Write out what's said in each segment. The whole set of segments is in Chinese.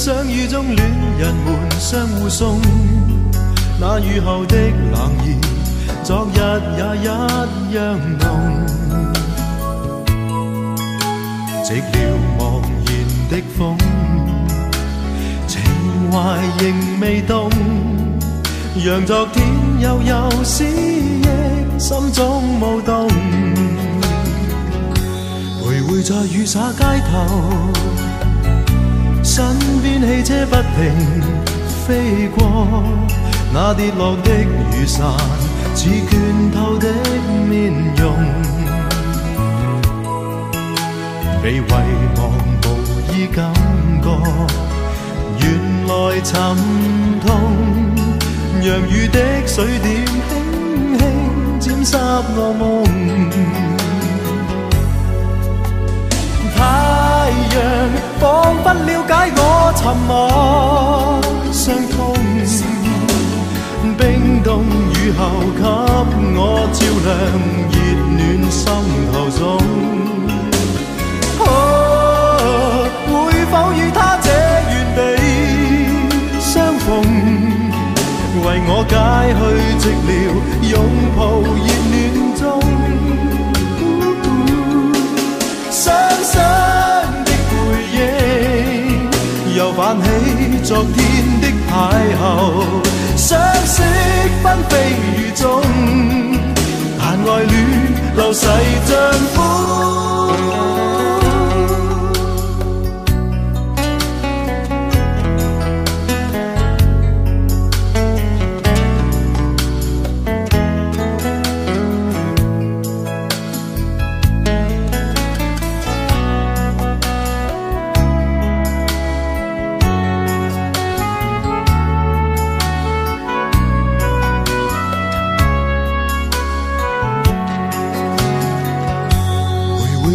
相遇中恋人們相互送，那雨後的冷意，昨日也一樣濃。寂寥茫然的風，情懷仍未凍，讓昨天悠悠思憶心中舞動。徘徊在雨灑街頭，身邊汽車不停飛過，那跌落的雨傘似倦透的面容，被遺忘無意感覺，原來沉痛，讓雨的水點輕輕沾濕我夢。太陽彷彿了解我沉默傷痛，冰凍雨後給我照亮熱暖心頭中。會否與他這原地相逢，為我解去寂寥，擁抱熱暖中。雙雙的背影，又泛起昨天的邂逅，相識紛飛雨中，但愛戀流逝像風。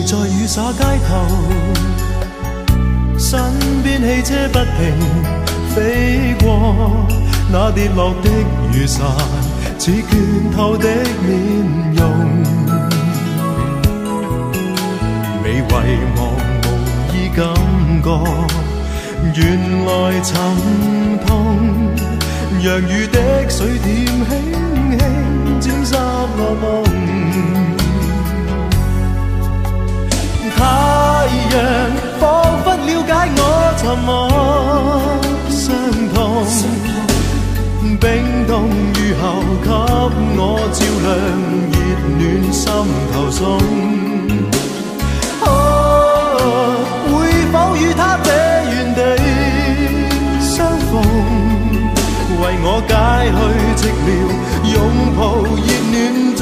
在雨灑街頭，身邊汽車不停飛過，那跌落的雨傘似倦透的面容，未遺忘無意感覺，原來沉痛，讓雨的水點輕輕沾濕我夢。太陽彷彿了解我沉默傷痛，冰凍雨後給我照亮熱暖心頭中。會否與他這原地相逢，為我解去寂寥，擁抱熱暖中。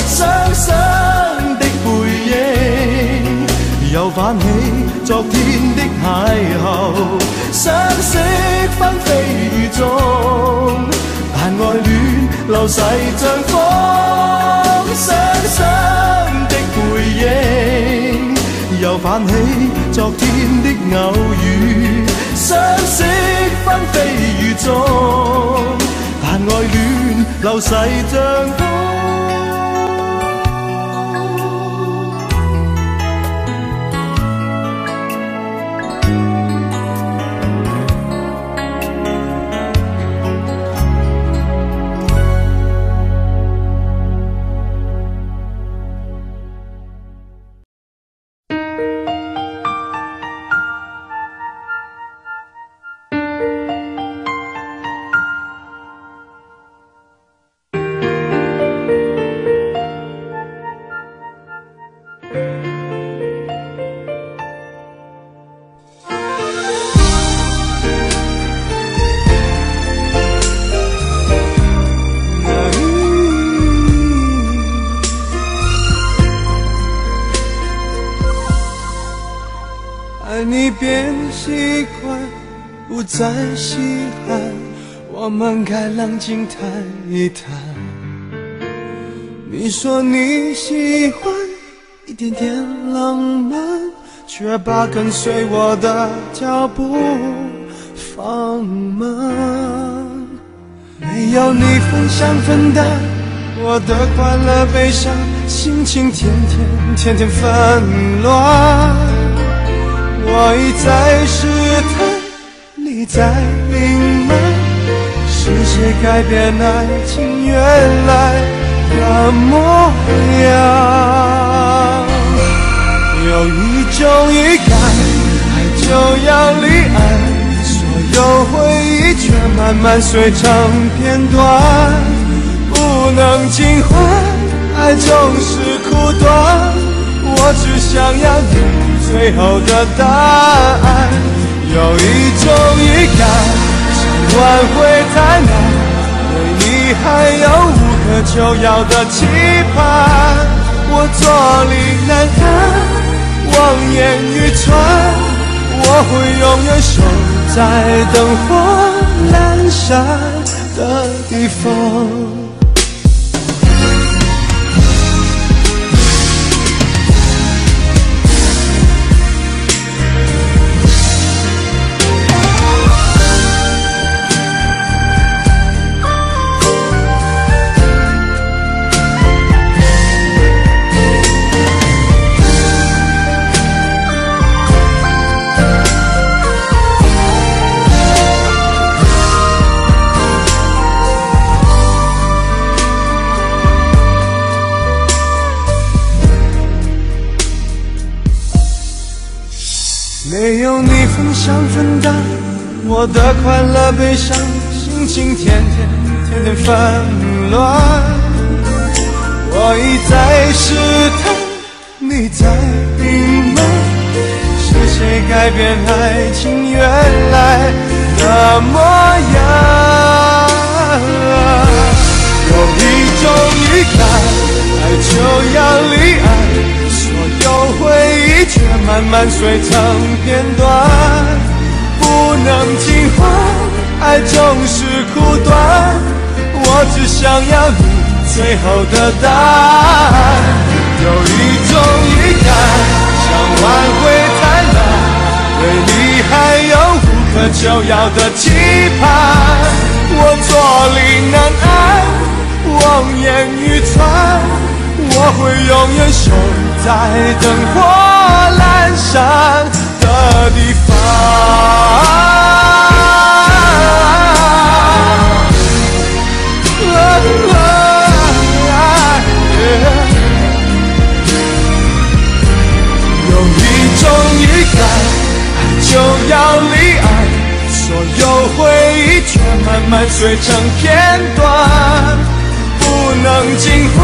雙雙的背影，又泛起昨天的邂逅，相識紛飛雨中，但愛戀流逝像風。雙雙的背影，又泛起昨天的偶遇，相識紛飛雨中，但愛戀流逝像風。你变习惯，不再稀罕，我们该冷静谈一谈。你说你喜欢一点点浪漫，却把跟随我的脚步放慢。没有你分享分担我的快乐悲伤，心情天天纷乱。我一再试探，你在隐瞒，是谁改变爱情原来的模样？有一种预感，爱就要离岸，所有回忆却慢慢碎成片段，不能尽欢，爱总是苦短，我只想要你最后的答案。有一种预感，想挽回太难，对你还有无可救药的期盼，我坐立难安，望眼欲穿，我会永远守在灯火阑珊的地方。没有你分享分担我的快乐悲伤，心情天天纷乱。我一再试探，你在隐瞒，是谁改变爱情原来的模样？有一种预感，爱就要离岸，所有回忆却慢慢碎成片段，不能尽欢，爱总是苦短，我只想要你最后的答案。有一种预感，想挽回太难，对你还有无可救药的期盼，我坐立难安，望眼欲穿，我会永远守在灯火阑珊的地方。有一种预感，爱就要离岸，所有回忆却慢慢碎成片段，不能尽欢，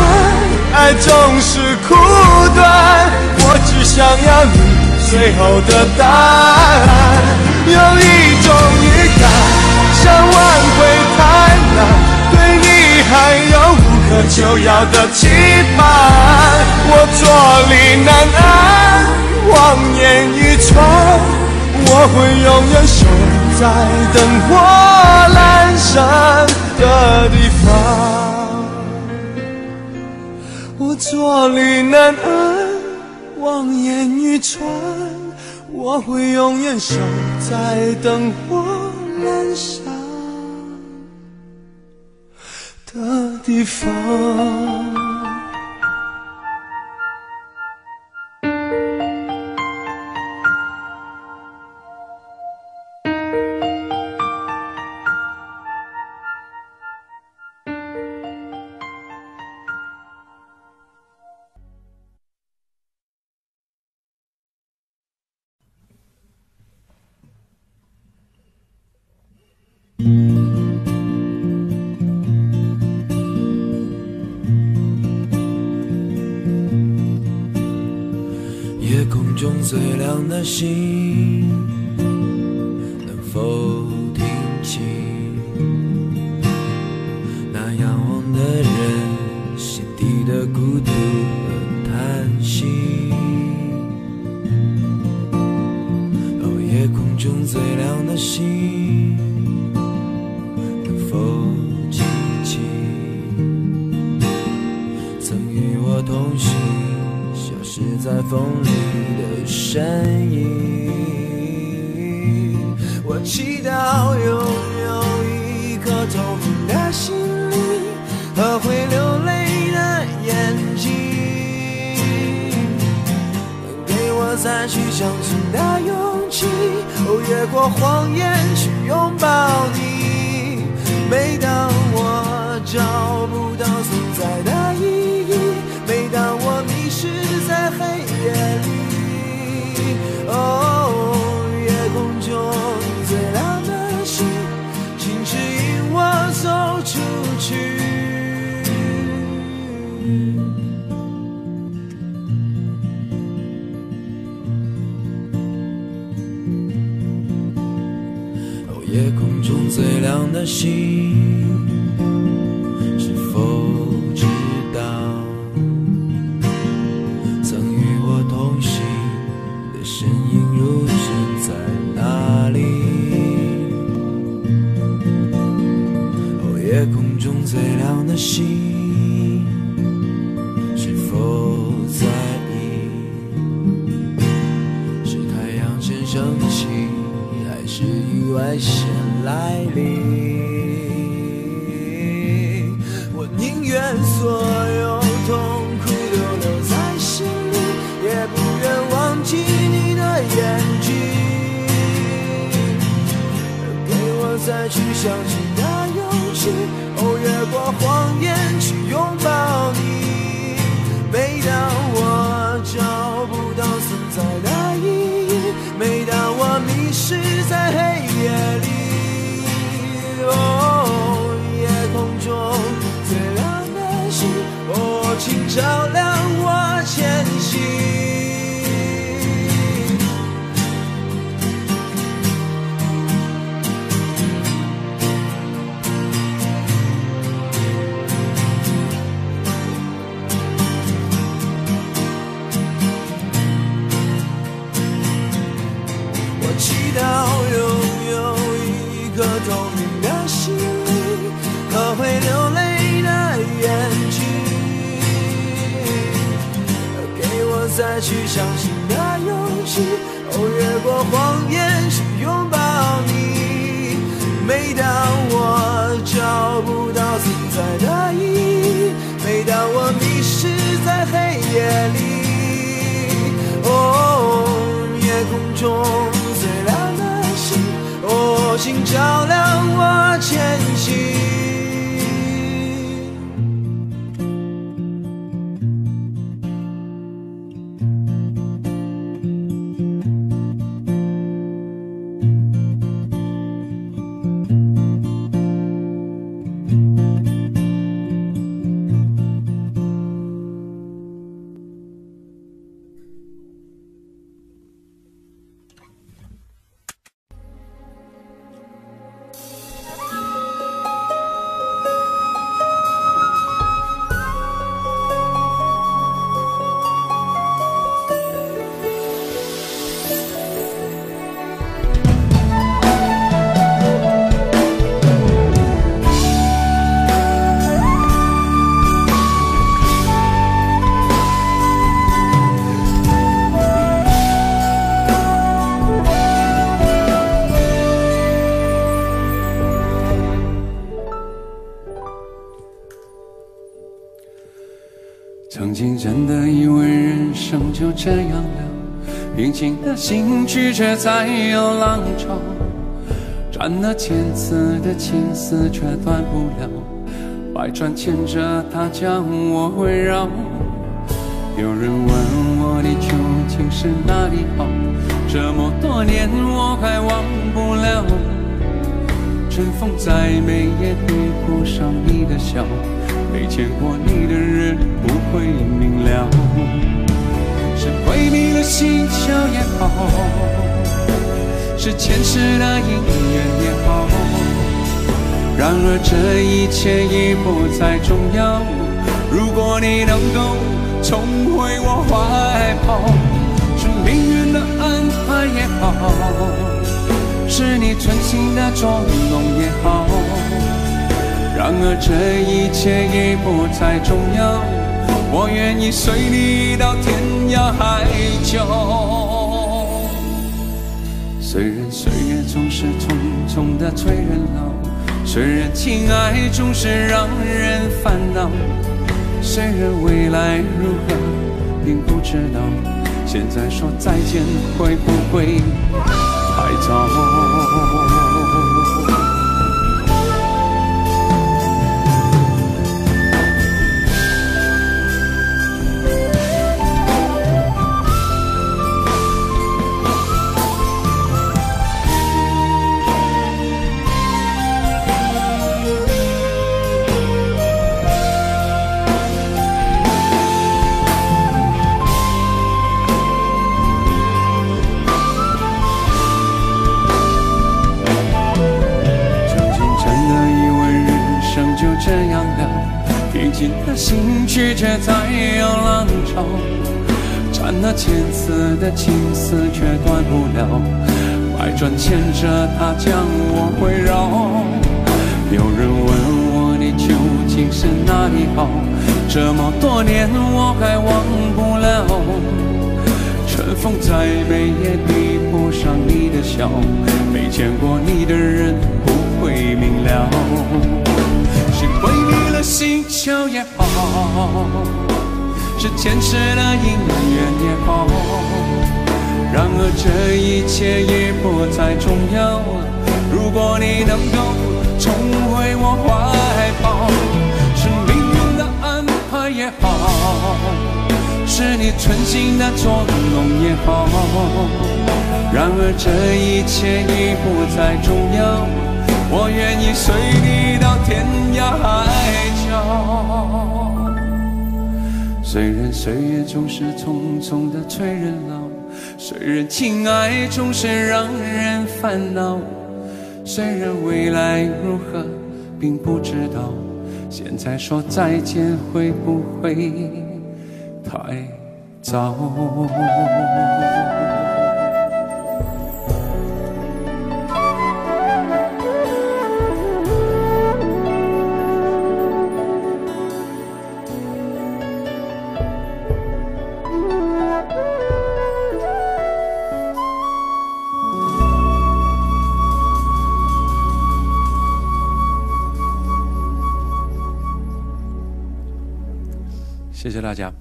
爱总是苦短，我只想要你最后的答案。有一种预感，想挽回太难，对你还有无可救药的期盼，我坐立难安，望眼欲穿，我会永远守在灯火阑珊的地方。我坐立难安，望眼欲穿，我会永远守在灯火阑珊的地方。夜空中最亮的星，能否听清那仰望的人心底的孤独和叹息？哦，夜空中最亮的星，能否记起曾与我同行消失在风里的身影？我祈祷拥有一颗透明的心灵和会流泪的眼睛，给我再去相信的勇哦，越过谎言去拥抱你。每当我找不到存在的意义，每当我迷失在黑夜里，哦，夜空中最亮的星，请指引我走出去。哦，夜空中最亮的星，是否知道曾与我同行的身影如今在哪里？哦，夜空中最亮的星，是否在意是太阳先升起，还是意外先来临？我宁愿所有痛苦都留在心里，也不愿忘记你的眼睛，给我再去相信的勇气，哦，越过谎言去拥抱你。每当我找不到存在的意义，每当我迷失在黑夜里，哦，夜空中最亮的星，哦，请照亮我前行。我祈祷拥有一颗透明的心灵和会流泪的眼睛，给我再去相信的勇气，哦，越过谎言去拥抱你。每当我找不到存在的意义，每当我迷失在黑夜里，哦，夜空中最亮的星，哦，请照亮我前行。曾经真的以为人生就这样了，平静的心曲却再有浪潮，转了千次的情丝却断不了，百转牵着它将我围绕。有人问我你究竟是哪里好，这么多年我还忘不了，尘封在眉眼里铺上你的笑，没见过你的人不会明了，是鬼迷了心窍也好，是前世的因缘也好，然而这一切已不再重要。如果你能够重回我怀抱，是命运的安排也好，是你存心的捉弄也好，然而这一切已不再重要，我愿意随你到天涯海角。虽然岁月总是匆匆的催人老，虽然情爱总是让人烦恼，虽然未来如何并不知道，现在说再见会不会太带走。这样了，平静的心曲却再有浪潮，斩了千次的情丝却断不了，百转牵着它将我围绕。有人问我你究竟是哪里好，这么多年我还忘不了。春风再美也比不上你的笑，没见过你的人不会明了。是规避了星球也好，是前世的姻缘也好，然而这一切已不再重要。如果你能够重回我怀抱，是命运的安排也好，是你存心的捉弄也好，然而这一切已不再重要。我愿意随你到天涯海角。虽然岁月总是匆匆的催人老，虽然情爱总是让人烦恼，虽然未来如何并不知道，现在说再见会不会太早？谢谢大家。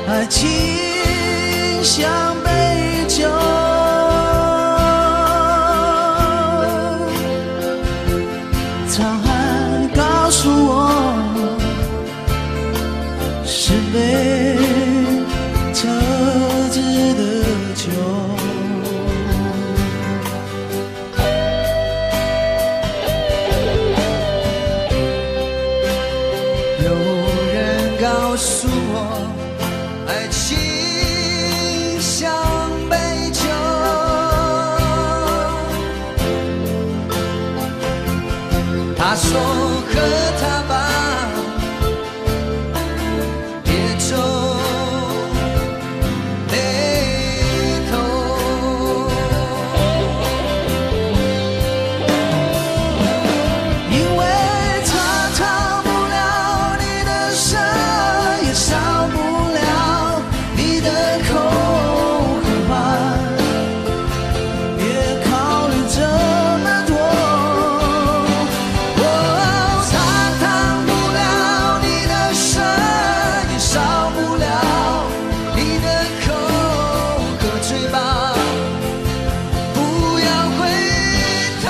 爱情像杯酒，沧海告诉我是杯特制的酒。有人告诉我爱情像杯酒，他说喝它吧，别皱眉头，因为它逃不了你的手，也少不了你的口和话，别考虑这么多。它挡不了你的手，也少不了你的口和嘴巴，不要回头。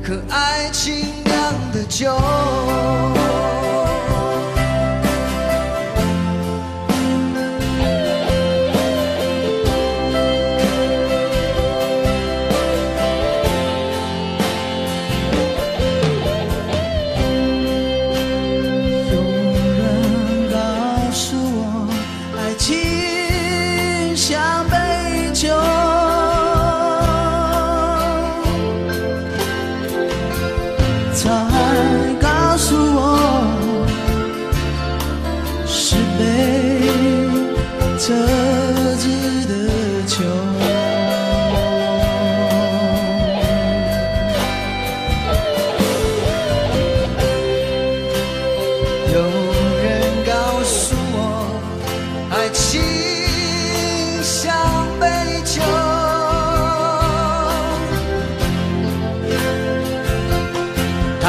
可爱情酿的酒，有人告诉我爱情像杯酒，沧海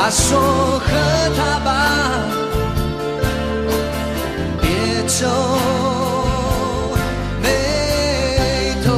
他说和他吧，别皱眉头。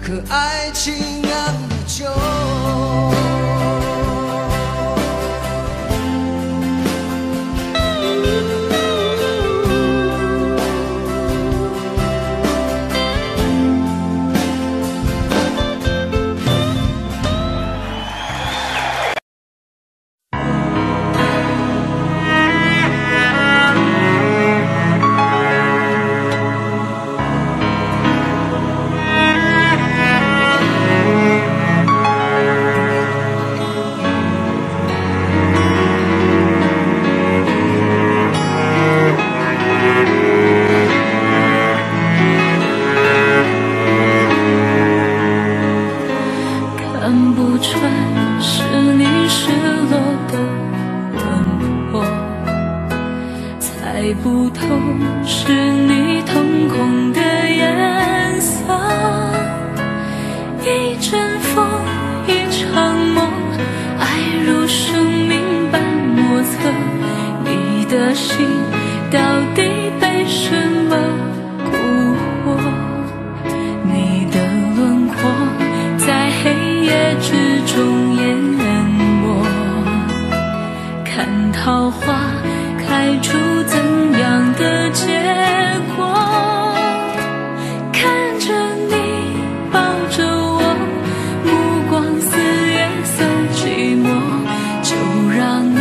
可爱情酿的酒，看不穿是你失落的轮廓，猜不透是你瞳孔的颜色。一阵风，一场梦，爱如生命般莫测。你的心到底被什么蛊惑？你的轮廓在黑夜之中淹没，看桃花开出怎样的结果？看着你抱着我，目光似月色寂寞，就让你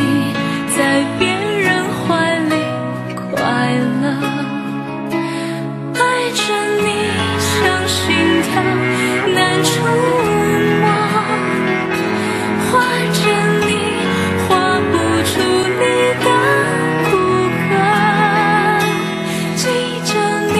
在别人怀里快乐。爱着你像心跳难触摸，画着你画不出你的骨骼，记着你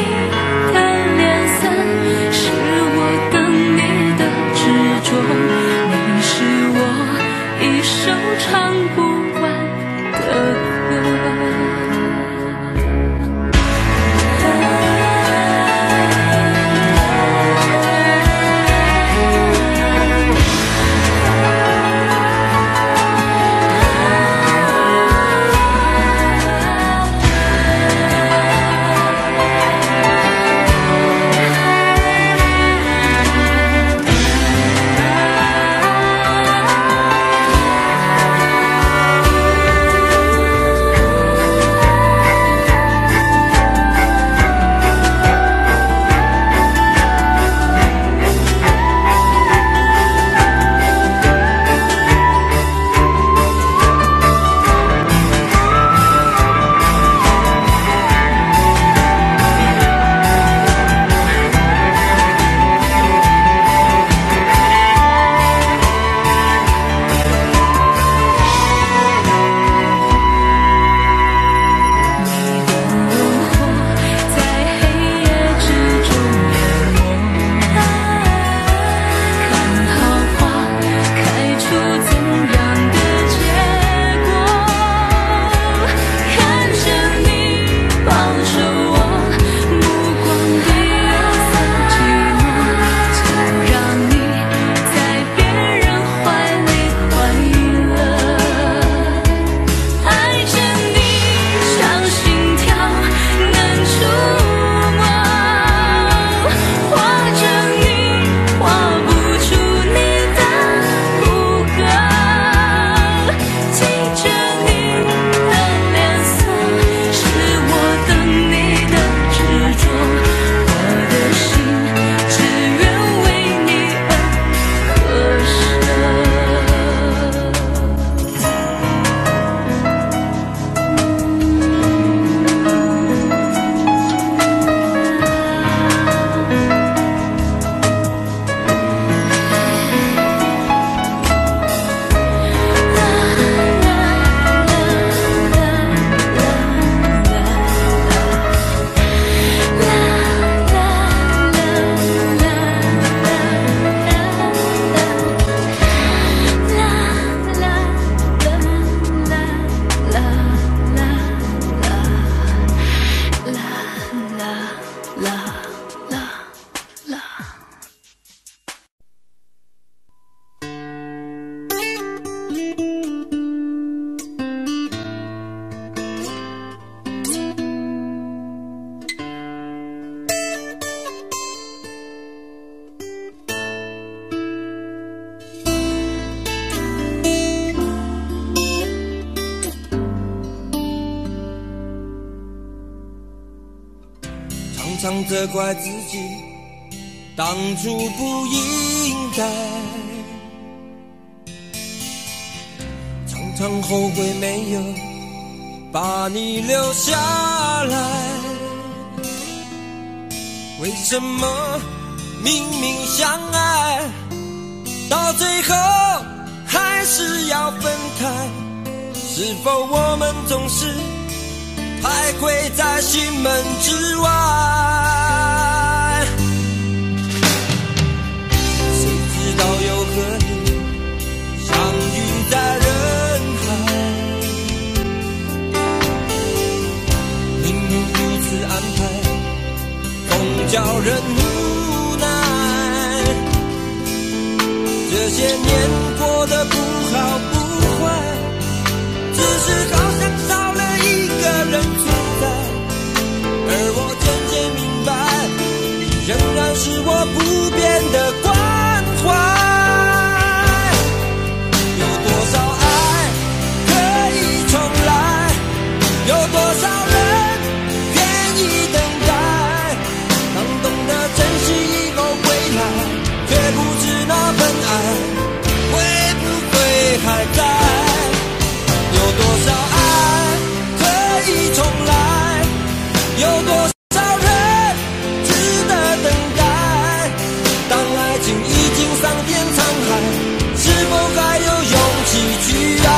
常责怪自己当初不应该，常常后悔没有把你留下来。为什么明明相爱，到最后还是要分开？是否我们总是徘徊在心门之外？谁知道又和你相遇在人海，命运如此安排，总叫人无奈。这些年过得不好不坏，只是好像少了一个人存在，而我渐渐明白，你仍然是我不变的关怀。有多少爱可以重来，有多少人愿意等待，当懂得珍惜以后回来，却不知那份爱会不会还在。有多少爱可以重来，有多少人值得等待，当爱情已经桑田沧海，是否还有勇气去爱？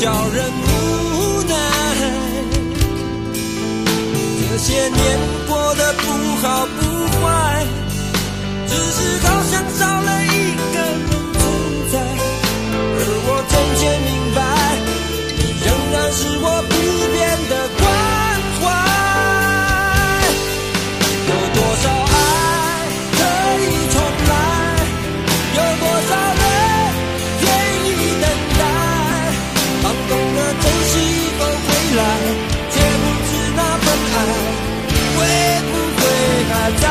叫人无奈，这些年过得不好不坏，只是好像少了一个人存在，而我渐渐明白，你仍然是我不变的关怀。有多少爱可以重来，有多少人愿意等待，当懂得珍惜以后回来，却不知那份爱会不会还在。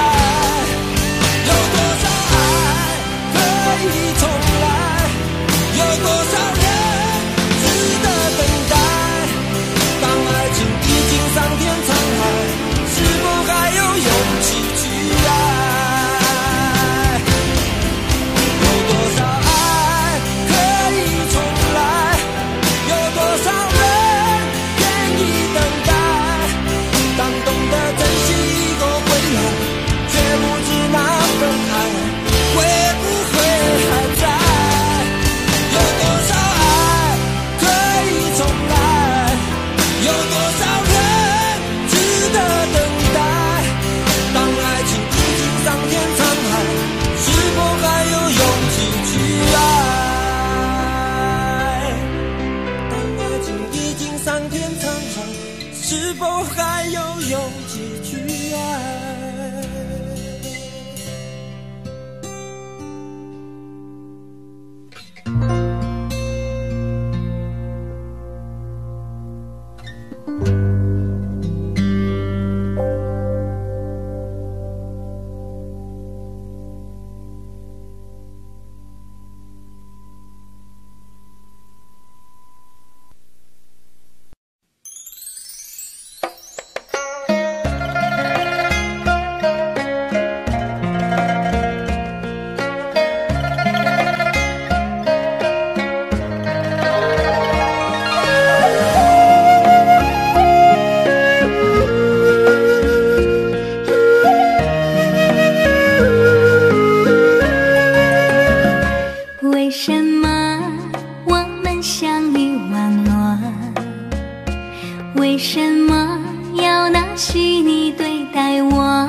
为什么要那细腻对待我？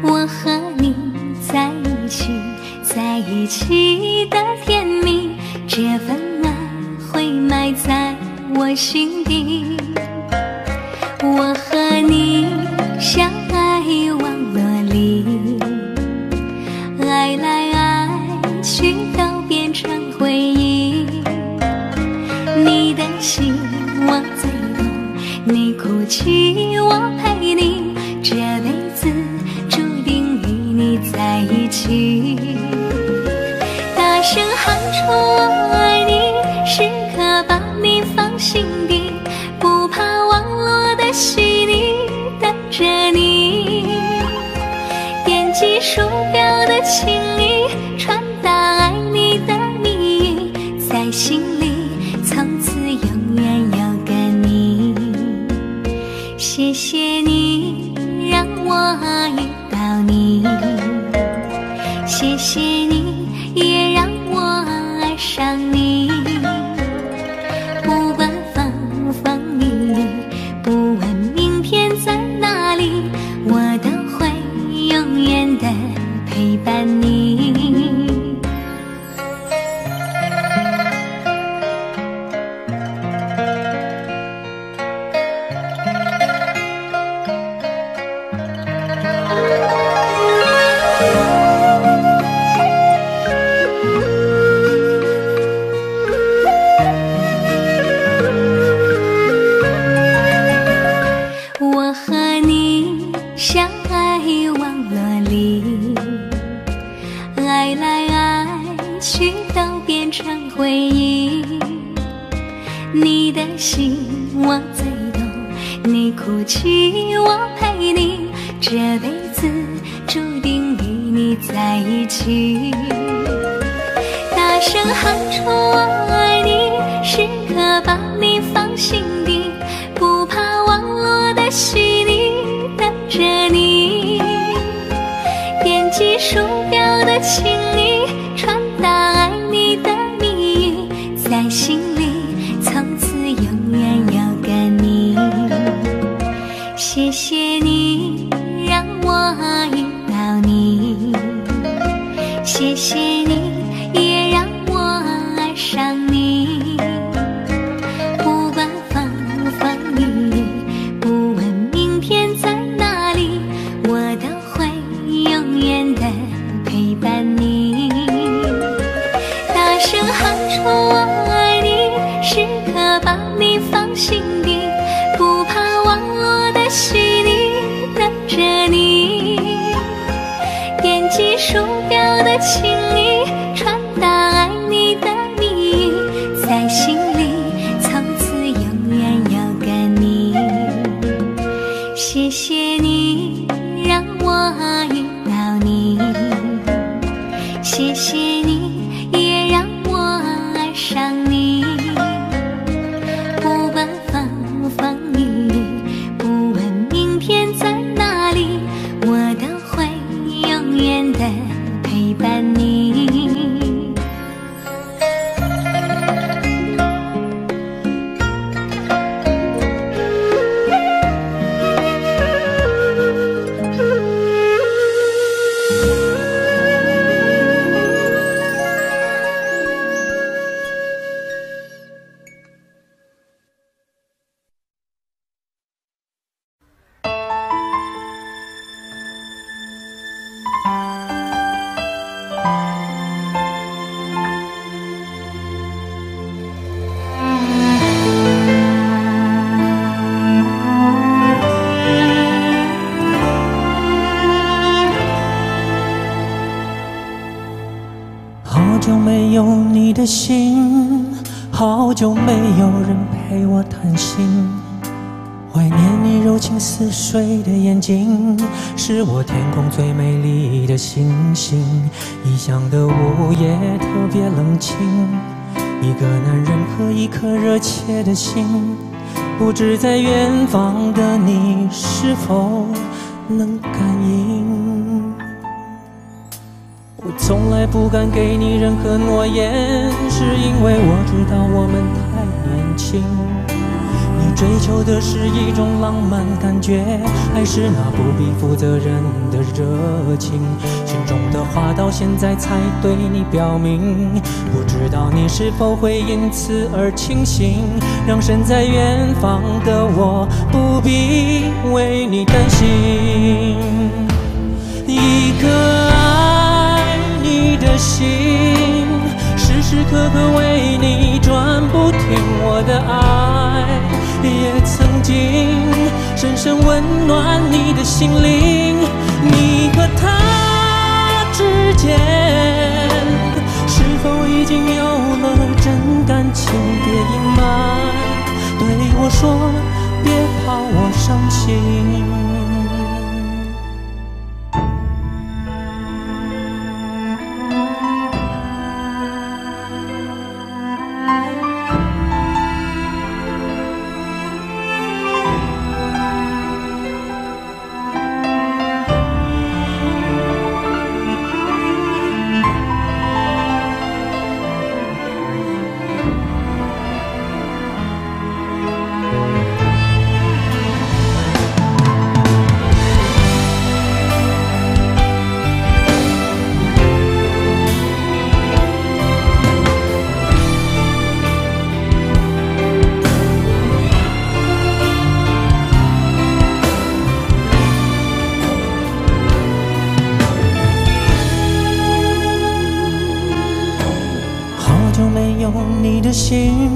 我和你在一起，在一起的甜蜜，这份爱会埋在我心底。我和你相爱网络里，爱来爱去都变成回忆。你的心我最懂，你哭泣我陪你，这辈子注定与你在一起。大声喊出我爱你，时刻把你放心底，不怕网络的洗礼，等着你。点击鼠标的清理，传达爱你的蜜语，在心里从此永远有个你。谢谢你让我遇到你，谢谢你也让我爱上你。不管风风雨雨，不问明天在哪里，我都会永远的陪伴你。我和你相爱网络里，爱来爱去都变成回忆。你的心我最懂，你哭泣我陪你，这辈子注定与你在一起。大声喊出我爱你，时刻把你放心底，不怕网络的洗礼，等着你。点击鼠标的清理，传达爱你的蜜语，在心里从此永远有个你。谢谢你让我遇到你，谢谢你也让我爱上你。不管风风雨雨，不问明天在哪里，我都会永远的陪伴你。大声喊出我爱你，时刻把你放心底，不怕网络的洗礼，等着你。点击鼠标的清理，传达爱你的蜜语，在心里从此永远有个你。谢谢你让我遇到你，谢谢你也让我爱上你。不管风风雨雨，不问明天在哪里，我都会永远的陪伴你。好久没有你的心，好久没有人陪我谈心。怀念你柔情似水的眼睛，是我天空最美丽的星星。异乡的午夜特别冷清，一个男人和一颗热切的心，不知在远方的你是否能感应。我从来不敢给你任何诺言，是因为我知道我们太年轻。你追求的是一种浪漫感觉，还是那不必负责任的热情？心中的话到现在才对你表明，不知道你是否会因此而清醒，让身在远方的我不必为你担心。一个爱你的心，时时刻刻为你转不停，我的爱也曾经深深温暖你的心灵。你和他之间是否已经有了真感情？别隐瞒，对我说，别怕我伤心。你的心，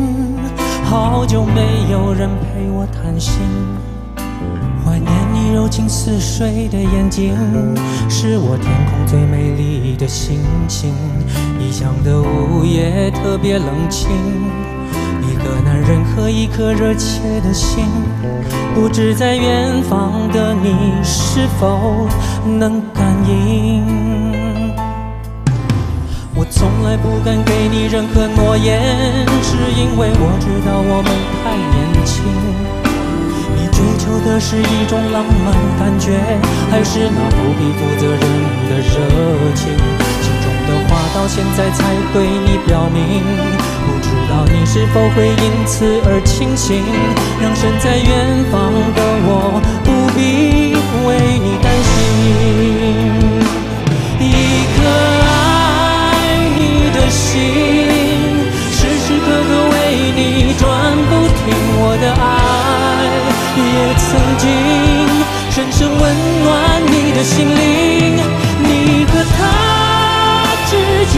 好久没有人陪我谈心，怀念你柔情似水的眼睛，是我天空最美丽的星星。异乡的午夜特别冷清，一个男人和一颗热切的心，不知在远方的你是否能感应。我从来不敢给你任何诺言，是因为我知道我们太年轻。你追求的是一种浪漫感觉，还是那不必负责任的热情？心中的话到现在才对你表明，不知道你是否会因此而清醒，让身在远方的我不必为你担心。一个心，时时刻刻为你转不停，我的爱也曾经深深温暖你的心灵。你和他之间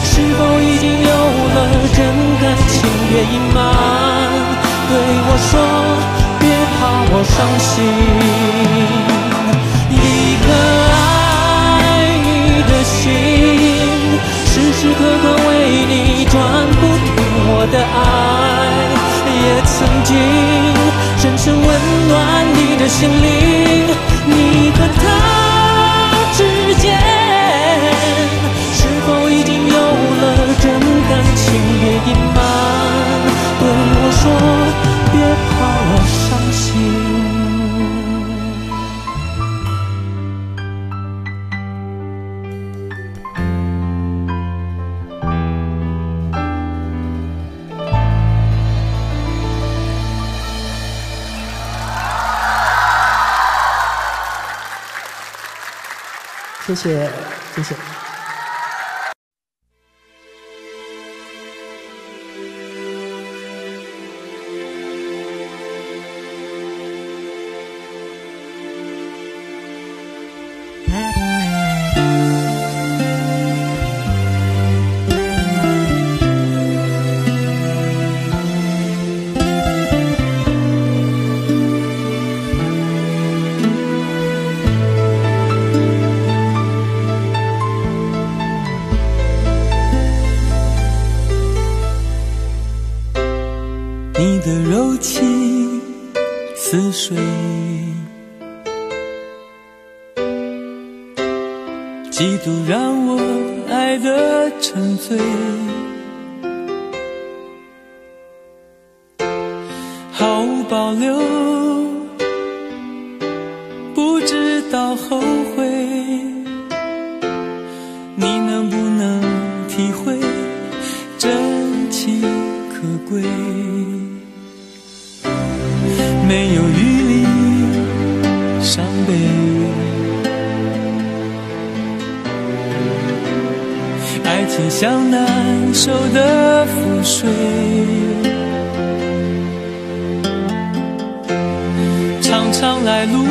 是否已经有了真感情？别隐瞒，对我说，别怕我伤心。一个爱你的心，时时刻刻为你转不停，我的爱也曾经深深温暖你的心灵。你和他之间是否已经有了真感情？别隐瞒，对我说，别怕我伤心。谢谢，谢谢。你的柔情似水，几度让我爱得沉醉，毫无保留，不知道后悔。你能不能体会真情可贵？爱情像难收的覆水，常常来路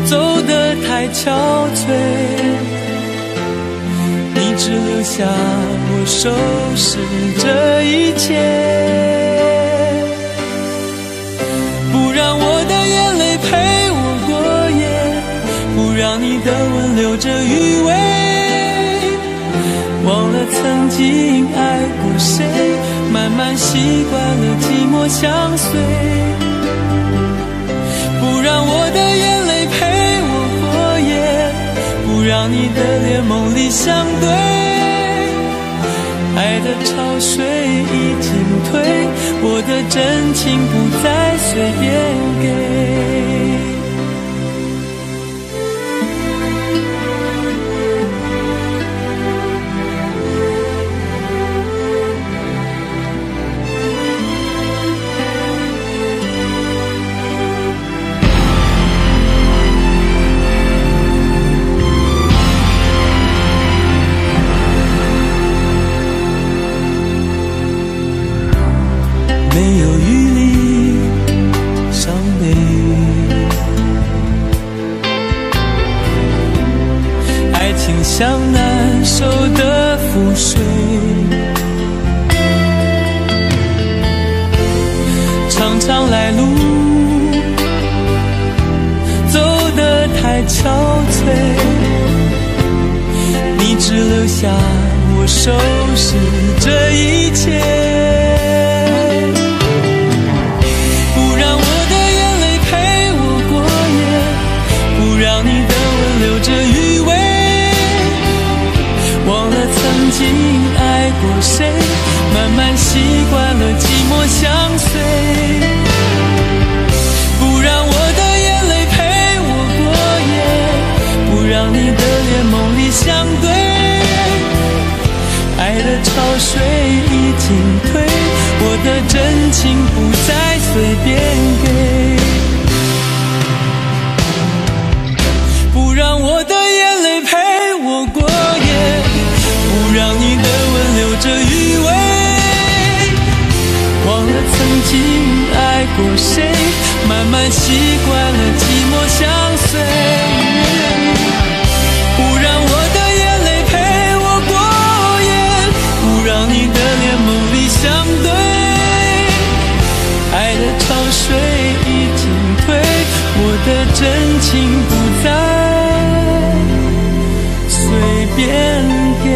走得太憔悴，你只留下我收拾这一切，不让我的眼泪陪我过夜，不让你的吻留着余味，忘了曾经爱过谁，慢慢习惯了寂寞相随，不让我的眼泪陪我过夜，不让你的脸梦里相对，爱的潮水已经退，我的真情不再随便给。没有余力伤悲，爱情像难收的覆水，常常来路走得太憔悴，你只留下我收拾这一切，曾经爱过谁，慢慢习惯了寂寞相随，不让我的眼泪陪我过夜，不让你的脸梦里相对，爱的潮水已经退，我的真情不再随便给，不让我的眼泪陪我过夜，不让你的吻留着余味，忘了曾经爱过谁，慢慢习惯了寂寞相随，不让我的眼泪陪我过夜，不让你的脸梦里相对，爱的潮水已经退，我的真情不再随便给。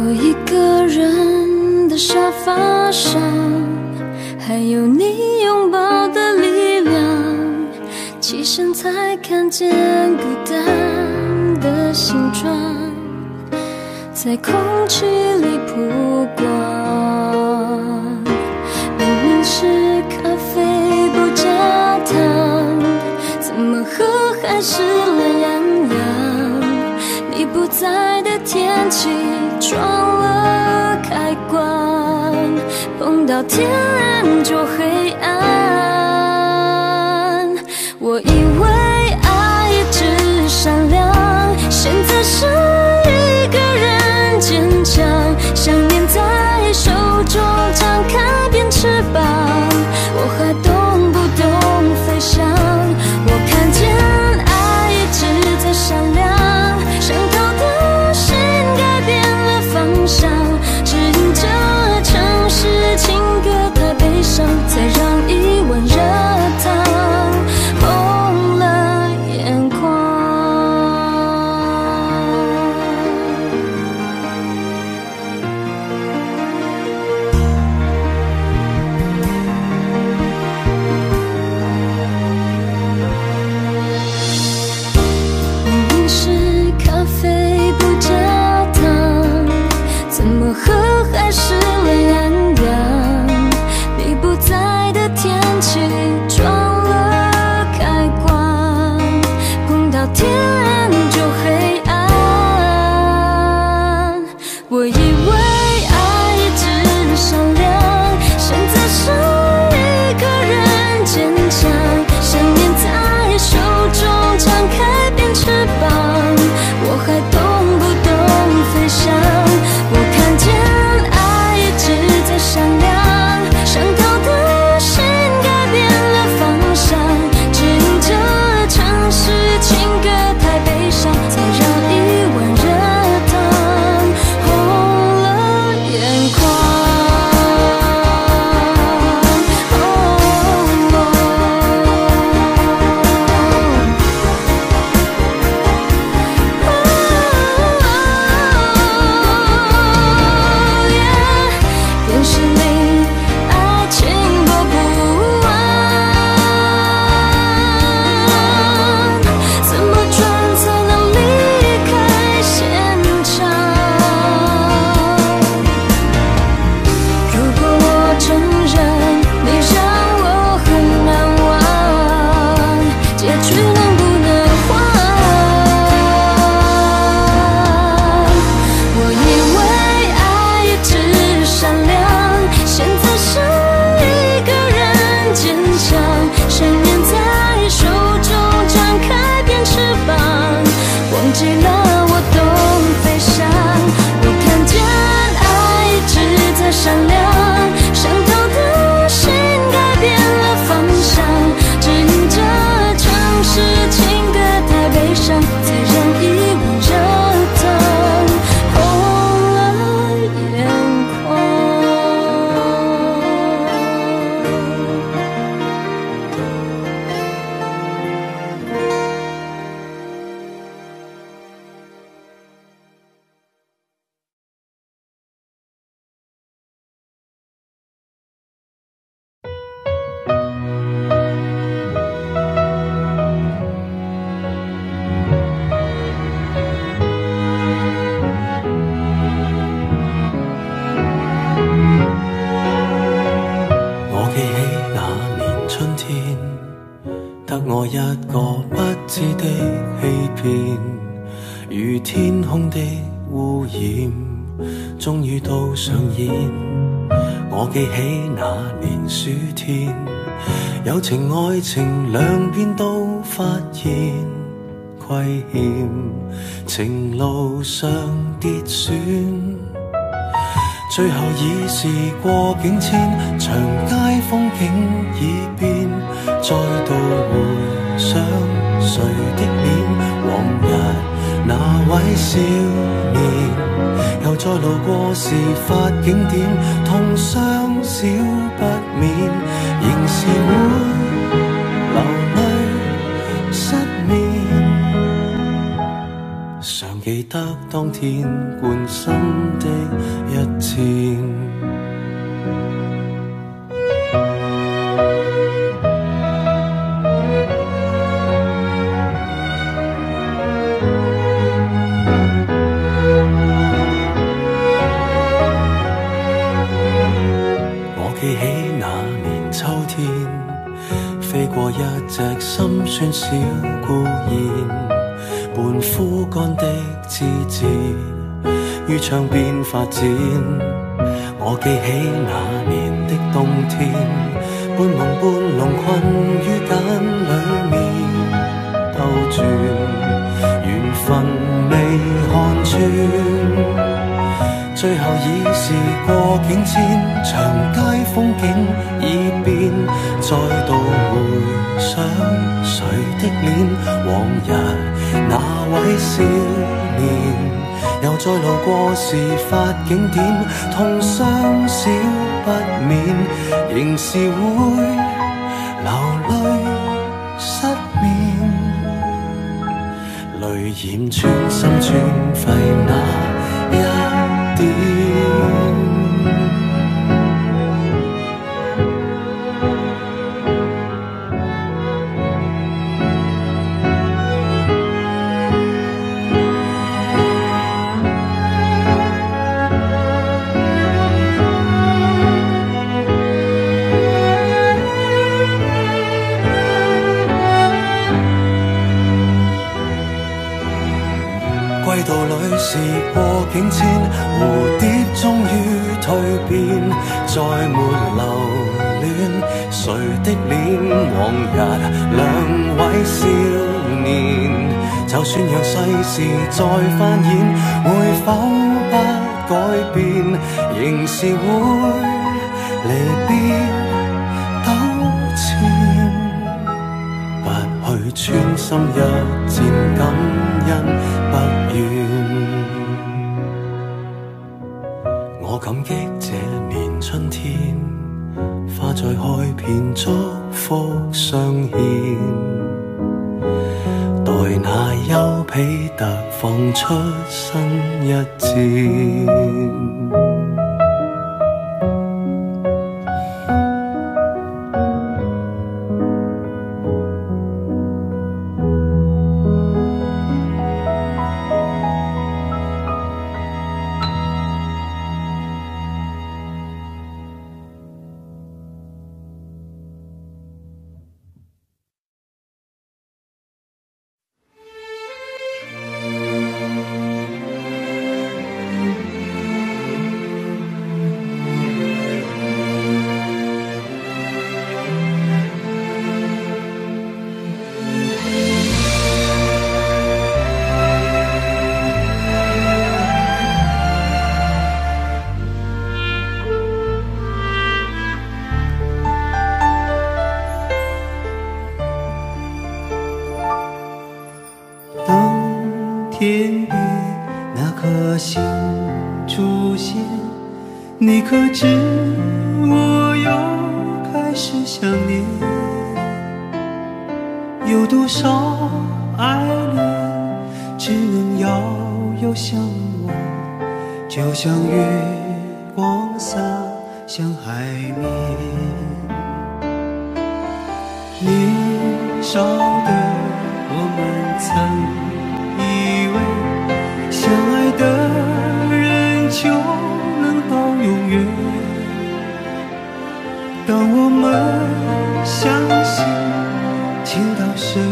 我一个人的沙发上，还有你拥抱的力量，起身才看见孤单的形状，在空气里曝光。明明是咖啡不加糖，怎么喝还是懒洋洋？你不在的天气撞了开关，碰到天然就黑暗。我以为爱一直闪亮，现在是一个人坚强，想念在手中张开变翅膀，我还懂不懂飞翔？我看见爱一直在闪亮，伤透的心改变了方向，指引着城市情歌太悲伤，才让到天就黑暗。我以为爱一直善良，现在是一个人坚强，想念在手中张开变翅膀，我还懂不懂飞翔？我看见爱一直在闪亮，想逃的心改变了方向，指引着城市情歌太悲伤，才让一碗热汤红了眼眶。电视里爱情播不完，怎么转才能离开现场？如果我承认你让我很难忘，结局能不能换？我以为爱一直善良，现在是一个人坚强，想念在手中张开变翅膀，忘记了我懂飞翔。我看见爱一直在闪亮，想逃的心改变了方向，指引着城市情歌太悲伤，才让一碗热汤红了眼眶。我記起那年春天，得我一個不知的欺騙，如天空的污染，終於都上演。我記起那年暑天，友情愛情兩邊都發現虧欠，情路上跌損。最後已是過境遷，長街風景已變，再度回想誰的臉，往日那位少年，又再路過事發景點，痛傷少不免，仍是會流淚失眠。常記得當天貫心的一箭。我記起那年秋天，飛過一隻心酸小孤燕，半枯乾的枝節於窗邊發展。我記起那年的冬天，半朦半朧困於繭裏面兜轉，緣分未看穿，最後已是過境遷，長街風景已變，再度回想誰的臉，往日那位少年，又再路過事發景點，痛傷少不免，仍是會流淚失眠，淚染穿心穿肺那一點。季度里时过境迁，蝴蝶终于蜕变，再没留恋谁的脸。往日两位少年，就算让世事再翻演，会否不改变？仍是会离别纠缠，不去穿心一箭，感恩不怨。我感激这年春天，花再开遍，祝福相献。待那丘比特放出新一箭。天边那颗星出现，你可知我又开始想念？有多少爱恋只能遥遥相望，就像月光洒向海面。年少的我们曾以为相爱的人就能到永远，当我们相信情到深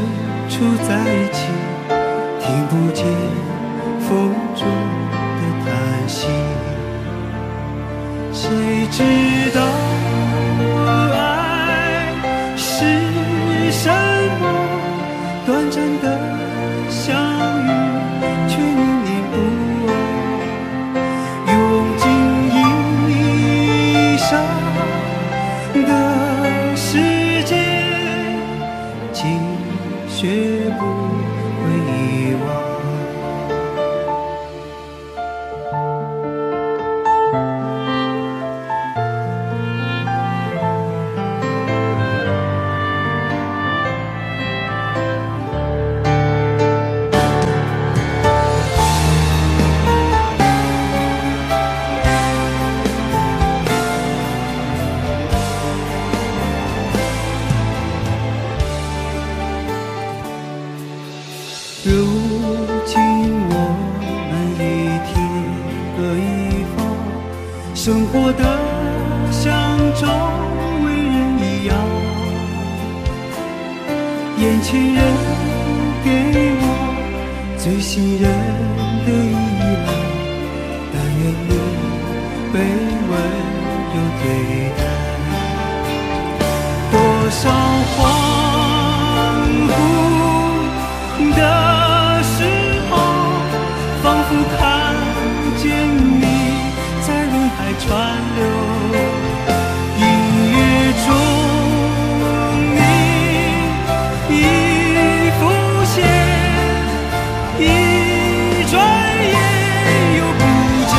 处在一起，听不见风中的叹息，谁知道爱是什么？短暂的相遇却念念不忘，用尽一生的时间，竟学不会遗忘。如今我们一天各一方，生活的像周围人一样，眼前人给我最信任的依赖，但愿你被温柔对待。多少恍惚的时候，仿佛看见你在人海川流，音乐中你已浮现，一转眼又不见。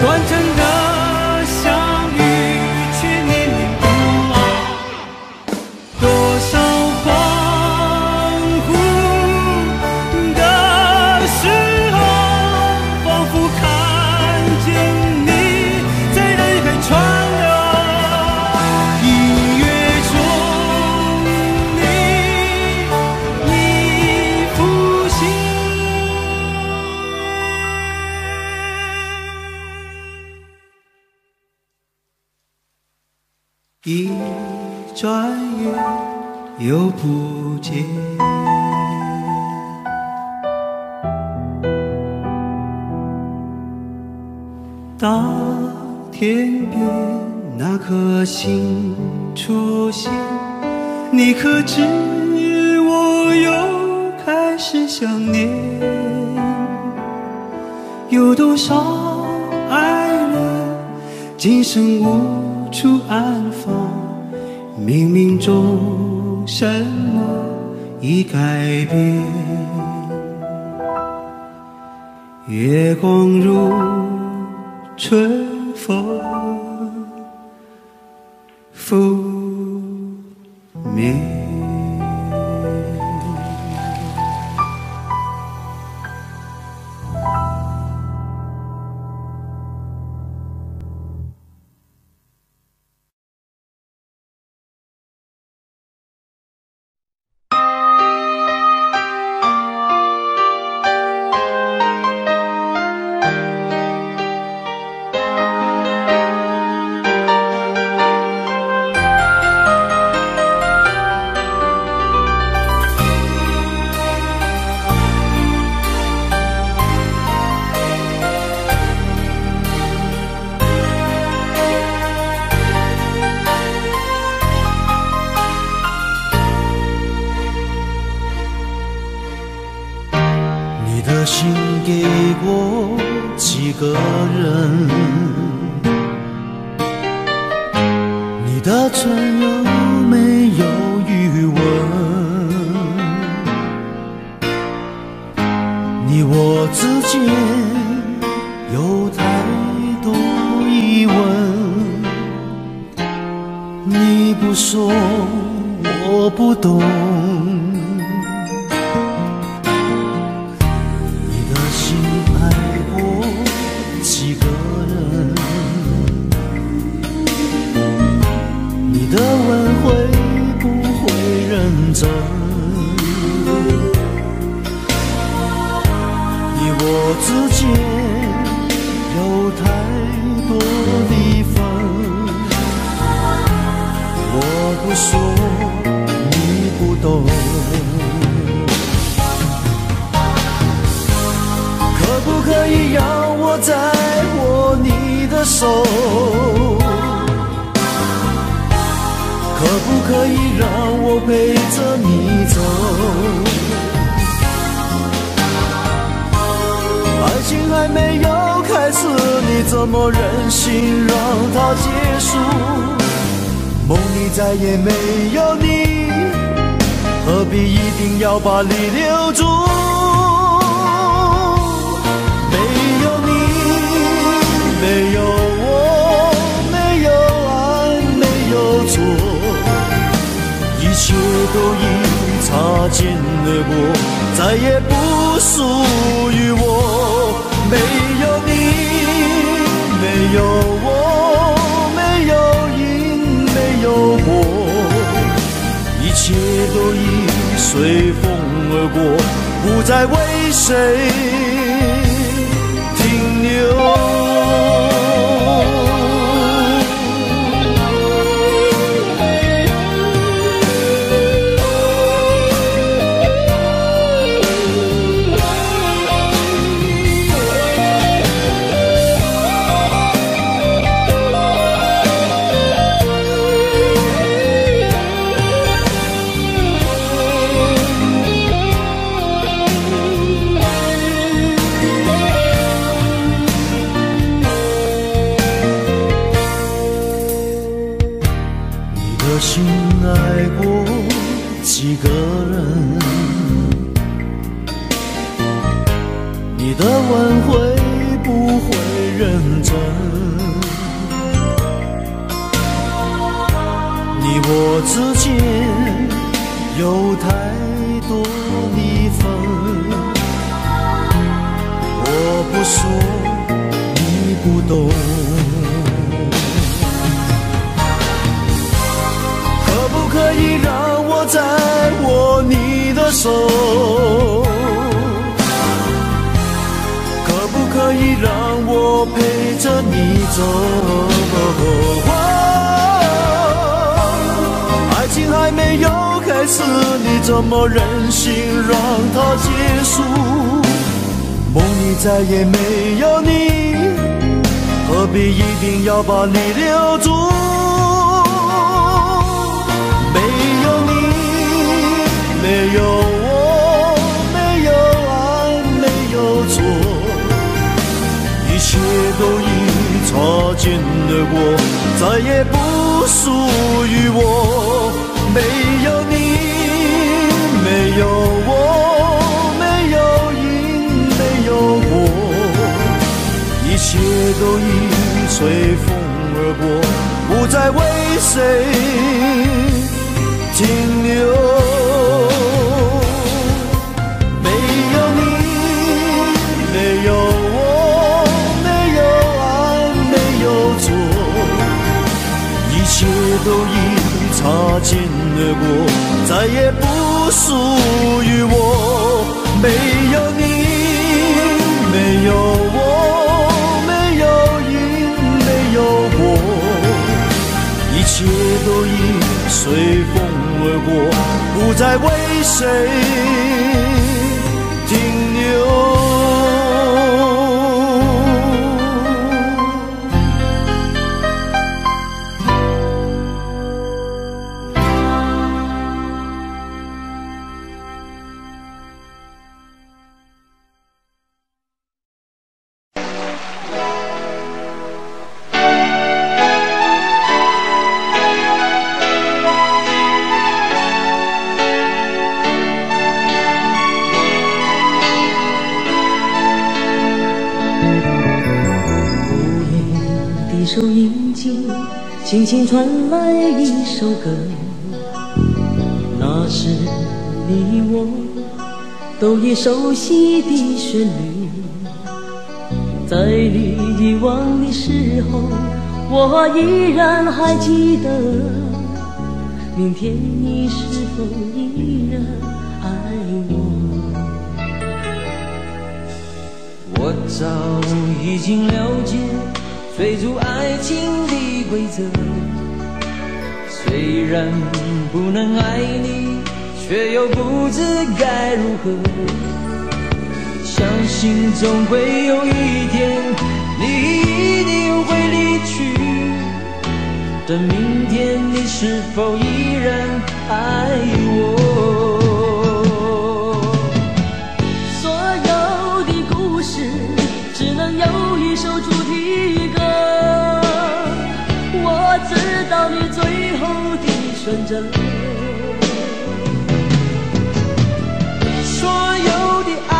短暂的相遇却念念不忘，多少恍惚的时候，仿佛看见你在人海川一转眼又不见。当天边那颗星出现，你可知我又开始想念？有多少爱人今生无处安放，冥冥中什么已改变？月光如春风拂面。信给过几个人，你的唇有没有余温？你我之间有太多疑问，你不说我不懂。几个人，你的吻会不会认真？你我之间有太多离分，我不说你不懂。可不可以让我再握你的手？可不可以让我陪着你走？爱情还没有开始，你怎么忍心让它结束？梦里再也没有你，何必一定要把你留住？没有我，没有爱，没有错，一切都已擦肩而过，再也不属于我。没有你，没有我，没有因，没有果，一切都已随风而过，不再为谁停留。心爱过几个人，你的吻会不会认真？你我之间有太多离分，我不说你不懂。可以让我再握你的手，可不可以让我陪着你走？是你怎么忍心让它结束？梦里再也没有你，何必一定要把你留住？没有你，没有我，没有爱，没有错，一切都已擦肩而过，再也不属于我。没有你，没有我，没有因，没有果，一切都已随风而过，不再为谁停留。没有你，没有我，没有爱，没有错，一切都已擦肩而过，再也不属于我。没有你，没有我，没有因，没有果，一切都已随风而过，不再为谁停留。收音机轻轻传来一首歌，那是你我都已熟悉的旋律。在你遗忘的时候，我依然还记得，明天你是否依然爱我？我早已经了解追逐爱情的规则，虽然不能爱你，却又不知该如何。相信总会有一天，你一定会离去。等明天你是否依然爱我？所有的故事只能有一首主题歌。我知道你最后的选择，所有的爱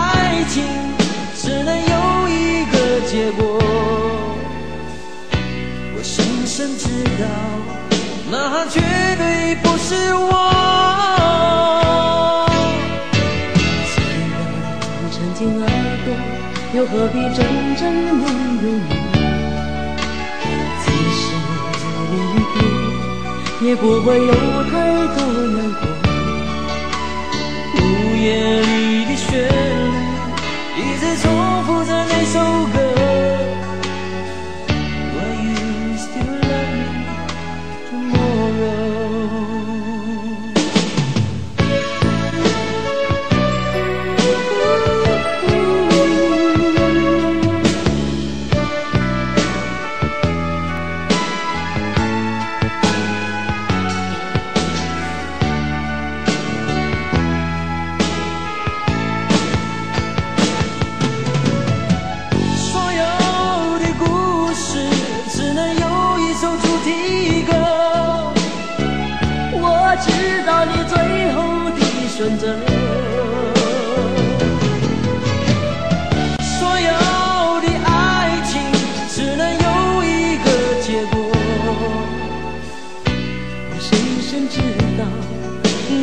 情只能有一个结果。我深深知道，那绝对不是我。既然曾经爱过，又何必真正拥有你？也不会有太多难过。午夜里的旋律一直重复着那首歌。Will you still love me tomorrow？ 选择所有的爱情只能有一个结果。我深深知道，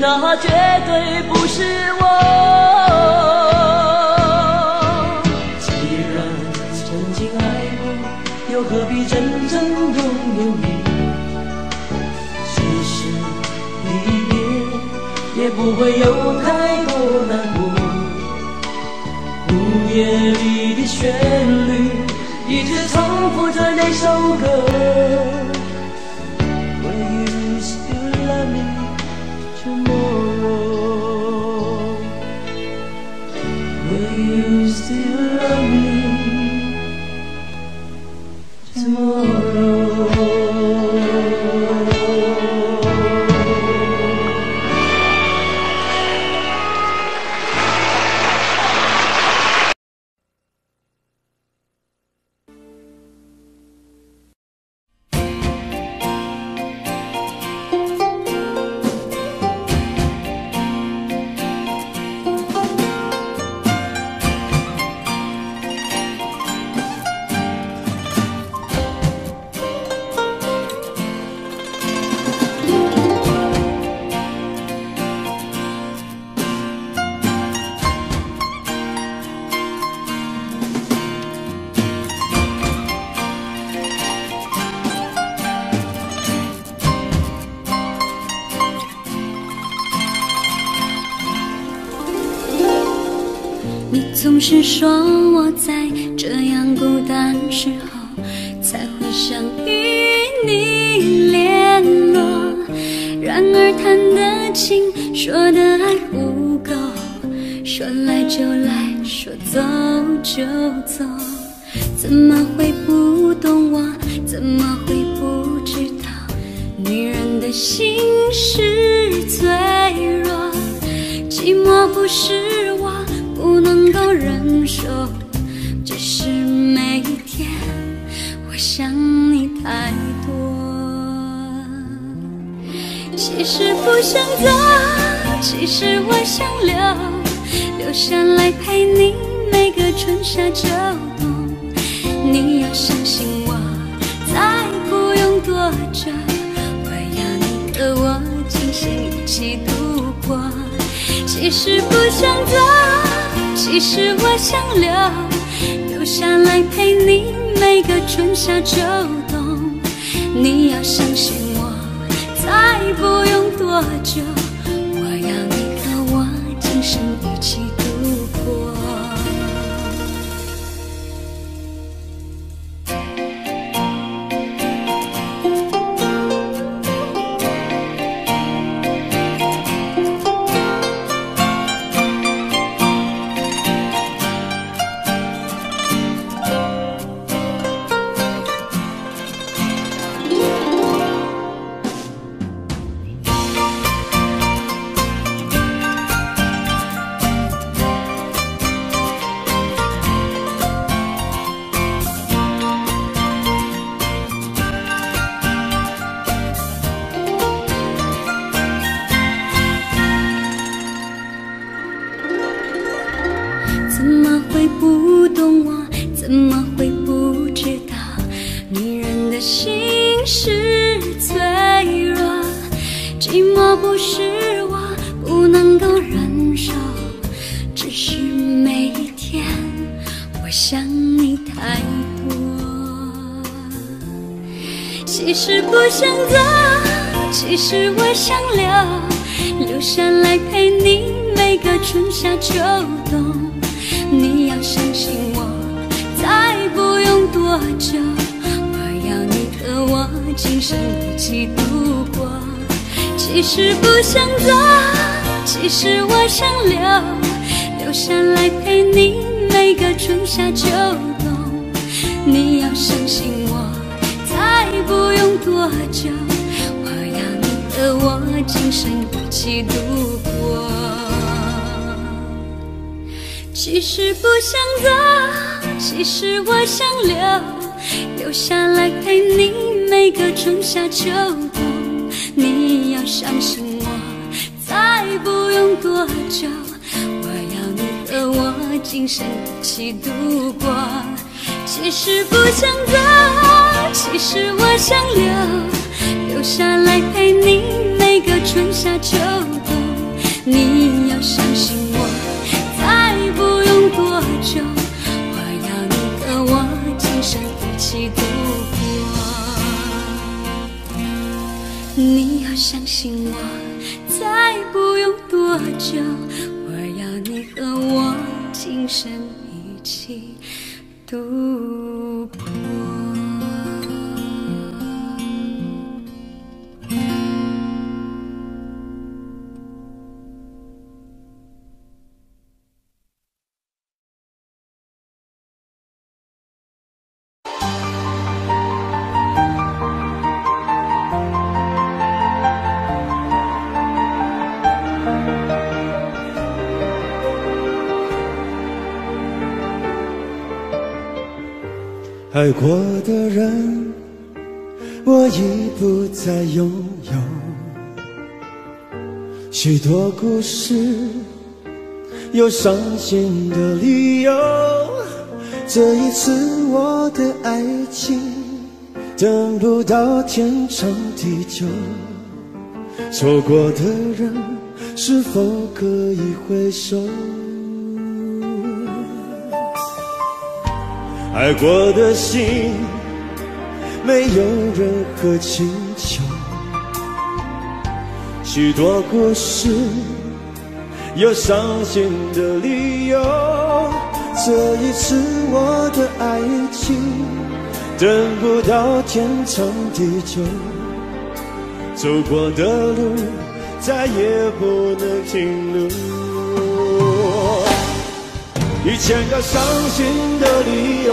那绝对不是我。既然曾经爱过，又何必真正拥有你？其实离别也不会有太多难过。午夜里的旋律一直重复着那首歌。Will you still love me tomorrow？总是说我在这样孤单时候才会想与你联络，然而谈的情，说的爱不够，说来就来，说走就走，怎么会不懂我？怎么会不知道女人的心是脆弱？寂寞不是我不能够忍受，只是每一天我想你太多。其实不想走，其实我想留下来陪你每个春夏秋冬。你要相信我，再不用多久，我要你和我今生一起度过。其实不想走，其实我想留下来陪你每个春夏秋冬。你要相信我，再不用多久，我要你和我今生一起度过。怎么会不懂我？怎么会不知道女人的心是脆弱？寂寞不是我不能够忍受，只是每一天我想你太多。其实不想走，其实我想留下来陪你每个春夏秋冬。你要相信我，再不用多久，我要你和我今生一起度过。其实不想走，其实我想留下来陪你每个春夏秋冬。你要相信我，再不用多久，我要你和我今生一起度过。其实不想走，其实我想留下来陪你每个春夏秋冬。你要相信我，再不用多久，我要你和我今生一起度过。其实不想走，其实我想留下来陪你每个春夏秋冬。你要相信我，再不用多久，我要你和我今生一起度过。你要相信我，再不用多久，我要你和我今生一起度过。爱过的人，我已不再拥有。许多故事，有伤心的理由。这一次我的爱情，等不到天长地久。错过的人，是否可以回首？爱过的心，没有任何请求。许多故事，有伤心的理由。这一次我的爱情，等不到天长地久。走过的路，再也不能停留。1000个伤心的理由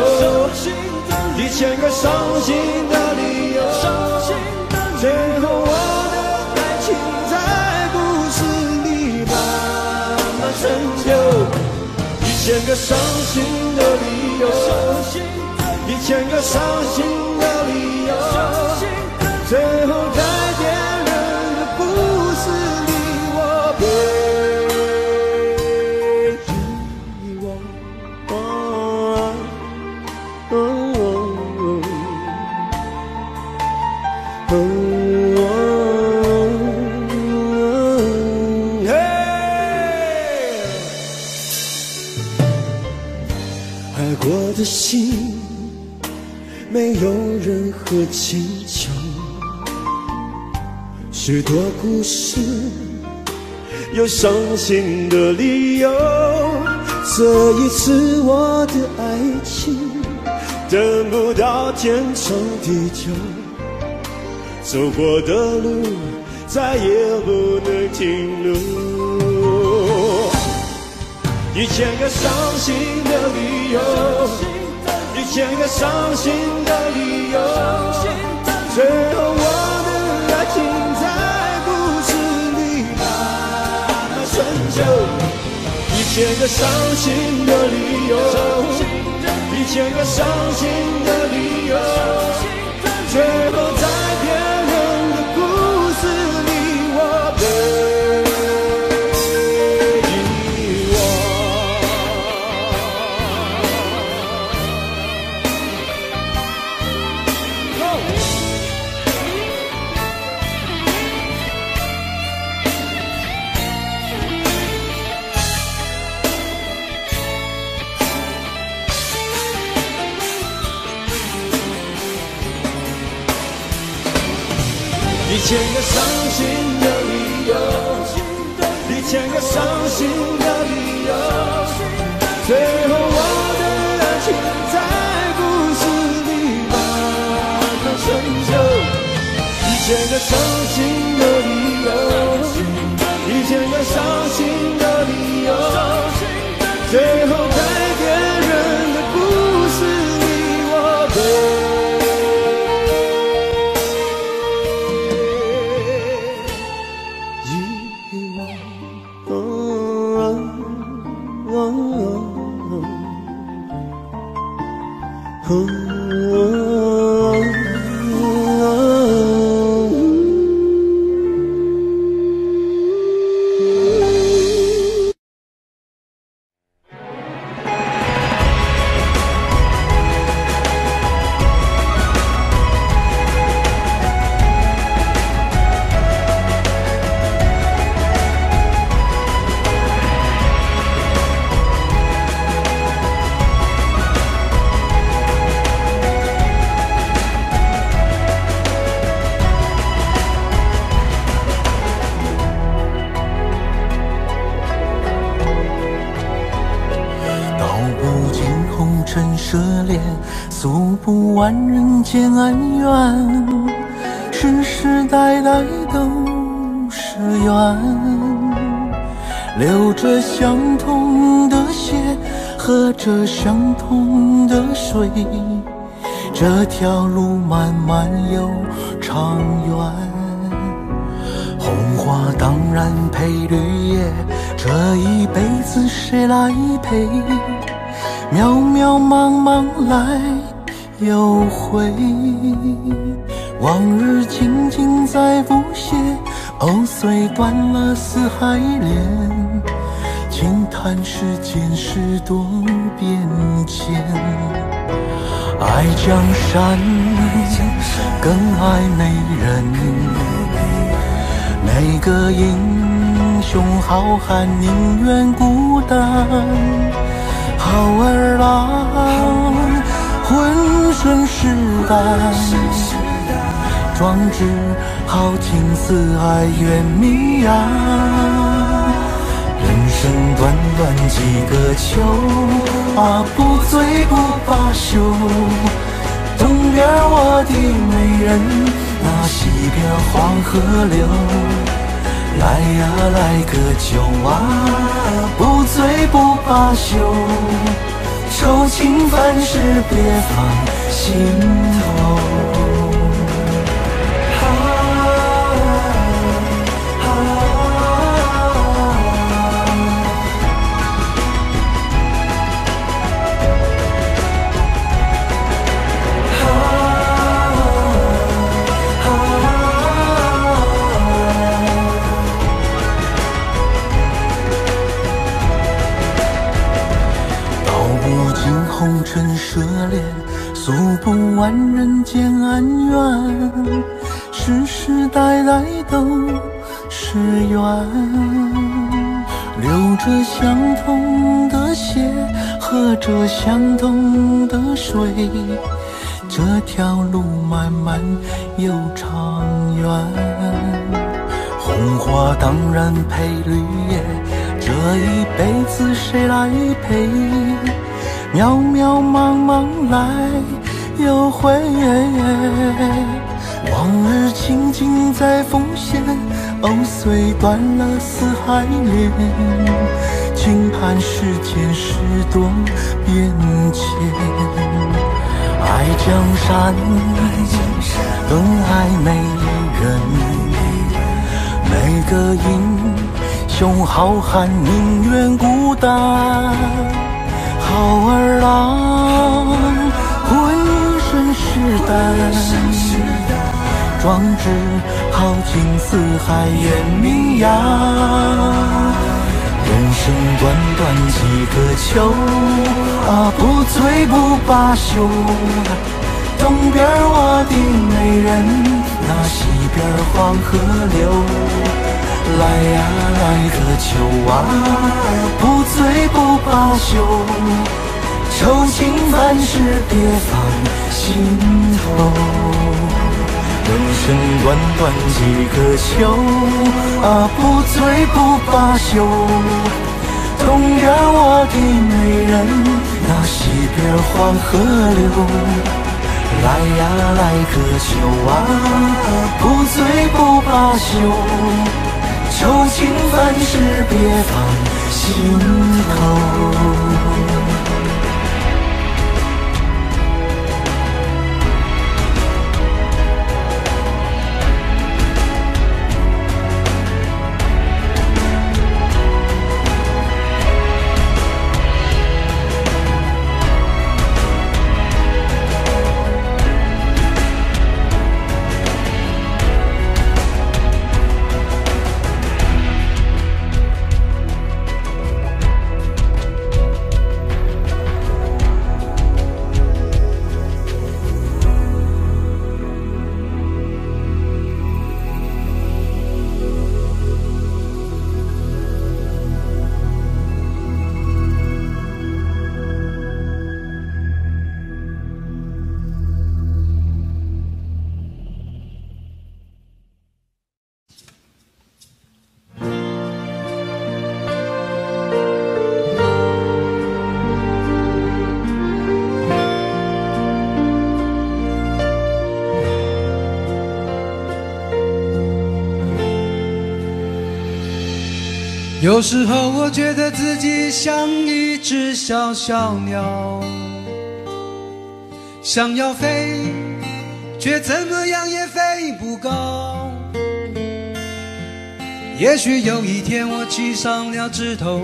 ，1000个伤心的理由，最后我的爱情在故事里慢慢成就。1000个伤心的理由，1000个伤心的理由，最后在别人的故事里，我被爱过的心，没有任何请求。许多故事，有伤心的理由。这一次我的爱情，等不到天长地久。走过的路，再也不能停留。1000个伤心的理由，1000个伤心的理由，最后我的爱情在故事里慢慢成就。1000个伤心的理由，1000个伤心的理由，最后在别人的故事里，我被1000个伤心的理由，1000个伤心的理由，最后我的爱情在故事里慢慢成就。1000个伤心的理由，1000个伤心的理由，最后在别人的故事里，我被诉不完人间恩怨，世世代代都是缘。流着相同的血，喝着相同的水，这条路漫漫又长远。红花当然配绿叶，这一辈子谁来陪？渺渺茫茫来又回，往日情景在浮现，藕虽断了丝还连，轻叹世间事多变迁。爱江山更爱美人，每个英雄好汉宁愿孤单。好儿郎浑身是胆，壮志豪情四海远名扬。人生短短几个秋啊，不醉不罢休。东边我的美人，那西边黄河流。来呀来个酒啊，不醉不罢休。愁情烦事别放心头。红尘涉猎，诉不完人间恩怨，世世代代都是缘。流着相同的血，喝着相同的水，这条路漫漫又长远。红花当然配绿叶，这一辈子谁来陪？渺渺茫茫来又回，往日情景在浮现，藕虽断了丝还连，轻叹世间事多变迁。爱江山更爱美人，每个英雄好汉宁愿孤单。好儿郎浑身是胆，壮志豪情四海远名扬。人生短短几个秋啊，不醉不罢休。东边我的美人，那西边黄河流。来呀来个酒啊，不醉不罢休。愁情烦事别放心头。人生短短几个秋啊，不醉不罢休。东边我的美人，那西边黄河流。来呀来个酒啊，不醉不罢休。愁情烦事别放心头。有时候我觉得自己像一只小小鸟，想要飞，却怎么样也飞不高。也许有一天我栖上了枝头，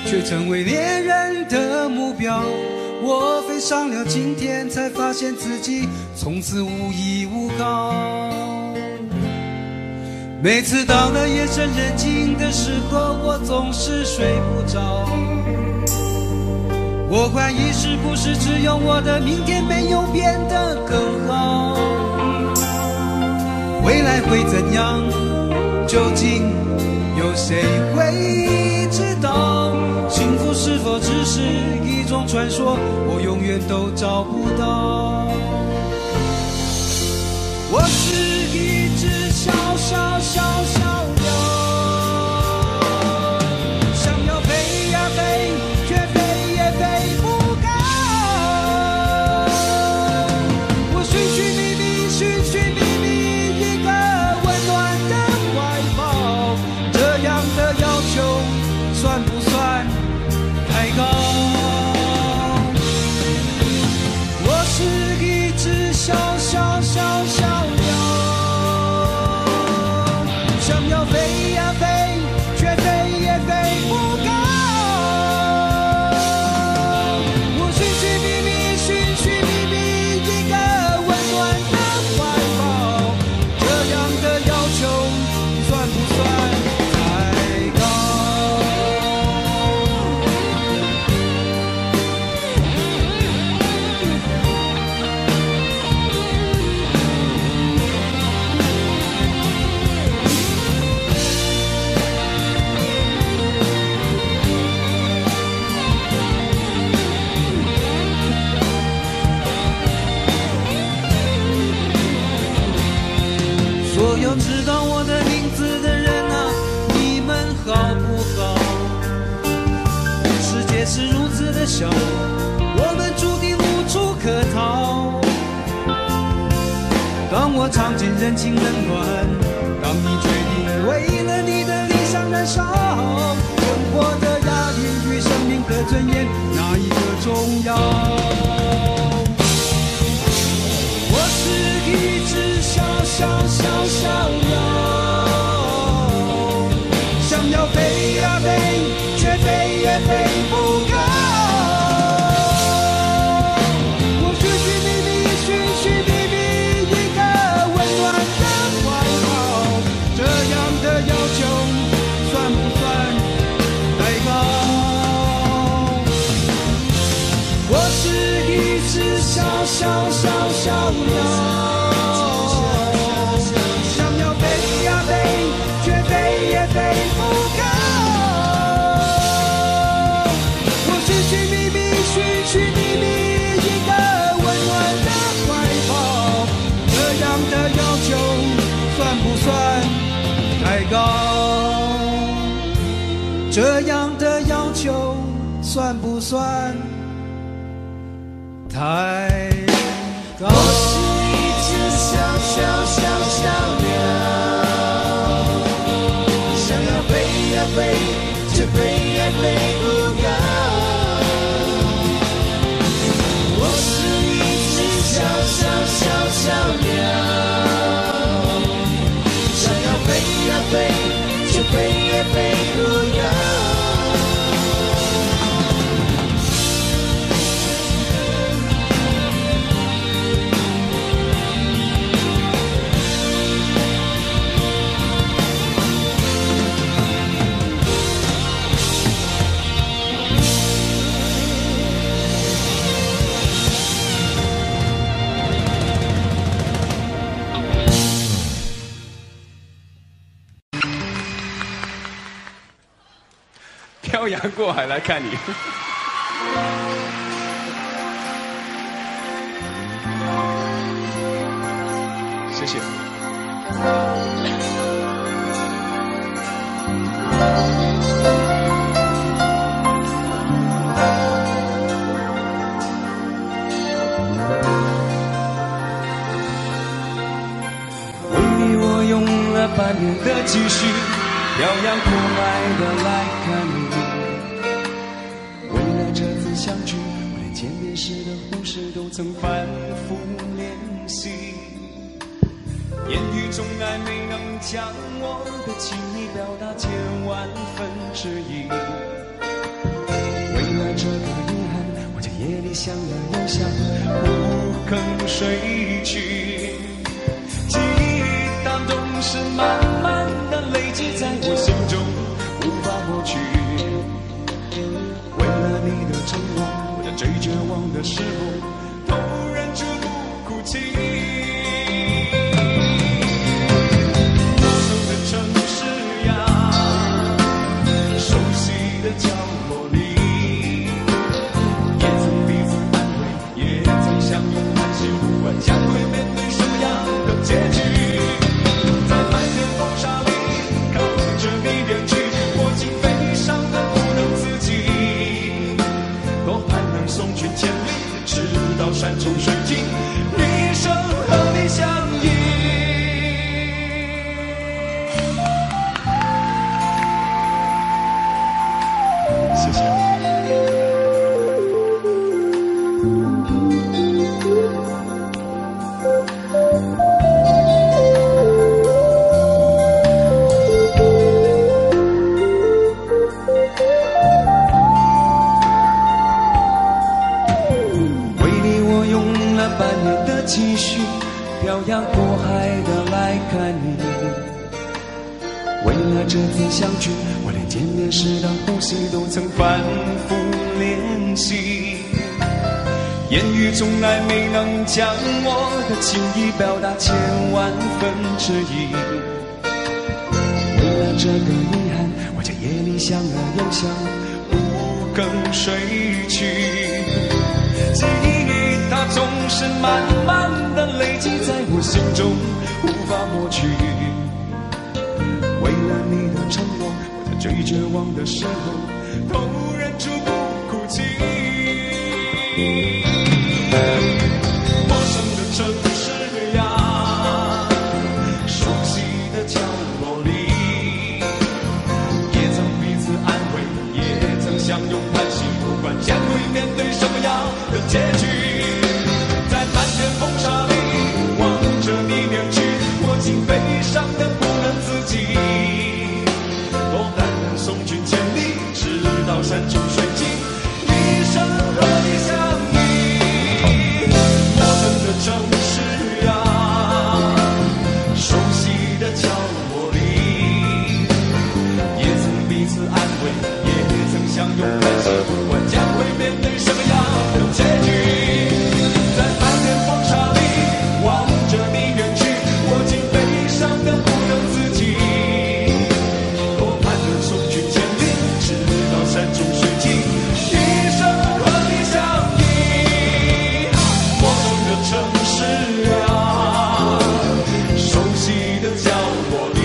却成为猎人的目标。我飞上了青天，才发现自己从此无依无靠。每次到了夜深人静的时候，我总是睡不着。我怀疑是不是只有我的明天没有变得更好？未来会怎样？究竟有谁会知道？幸福是否只是一种传说？我永远都找不到。我是一只小小小小鸟，想要飞呀飞，却飞也飞不高。我寻寻觅觅，寻寻觅觅一个温暖的怀抱，这样的要求算不算太高？我是一只小小小小鸟，想要飞呀飞，却飞也飞不高。我寻寻觅觅，寻寻觅觅一个温暖的怀抱，这样的要求算不算太高？所有知道我的名字的人啊，你们好不好？世界是如此的小，我们注定无处可逃。当我尝尽人情冷暖，当你决定为了你的理想燃烧，生活的压力与生命的尊严，哪一个重要？我是一只小小小小鸟，想要飞呀飞，却飞也飞不高。我寻寻觅觅，寻寻觅觅一个温暖的怀抱，这样的要求算不算太高？我是一只小小小小鸟，想要飞呀飞，却飞也飞不高。我寻寻觅觅，寻寻觅觅一个温暖的怀抱，这样的要求算不算太高？这样的要求算不算太高？我是一只小小小小鸟，想要飞呀飞，却飞也飞不高。我是一只小小小小鸟，想要飞呀飞，却飞也飞不高。漂洋过海来看你。谢谢。为你我用了半年的积蓄，漂洋过海的来看你。为了这次相聚，我连见面时的呼视都曾反复练习，言语中还没能将我的情意表达千万分之一。为了这个遗憾，我将夜里想了又想，不肯睡去。记忆它总是慢慢的累积在我心中，无法抹去。为了你的承诺，我在最绝望的时候，都忍住不哭泣。陌生的城市呀，熟悉的角落里，也曾彼此安慰，也曾相拥叹息，不管将会面对什么样的结局。在漫天风沙里看着你远去，我竟悲伤得不能自己。多盼能送君千里，直到山穷水尽，一生和你相依。谢谢。为你我用了半年的积蓄，漂洋过海的来看你。为了这次相聚，我连见面时的呼吸都曾反复练习。言语从来没能将我的情意表达千万分之一。为了这个遗憾，我在夜里想了又想，不肯睡去。记忆它总是慢慢的累积在我心中，无法抹去。为了你的承诺，我在最绝望的时候，都忍住不哭泣。陌生的城市呀，熟悉的角落里，也曾彼此安慰，也曾相拥叹息，不管将会面对什么样的结局。在漫天风沙里望着你远去，我竟悲伤得不能自己。多盼能送君千里，直到山穷水尽，一生和你相依。陌生的城市呀，熟悉的角落里，也曾彼此安慰，也曾相拥叹息，不管将会面对什么样的结局。在漫天风沙里望着你远去，我竟悲伤得不能自己。多盼能送君千里，直到山穷水尽，一生和你相依。陌生的城市啊，熟悉的角落里，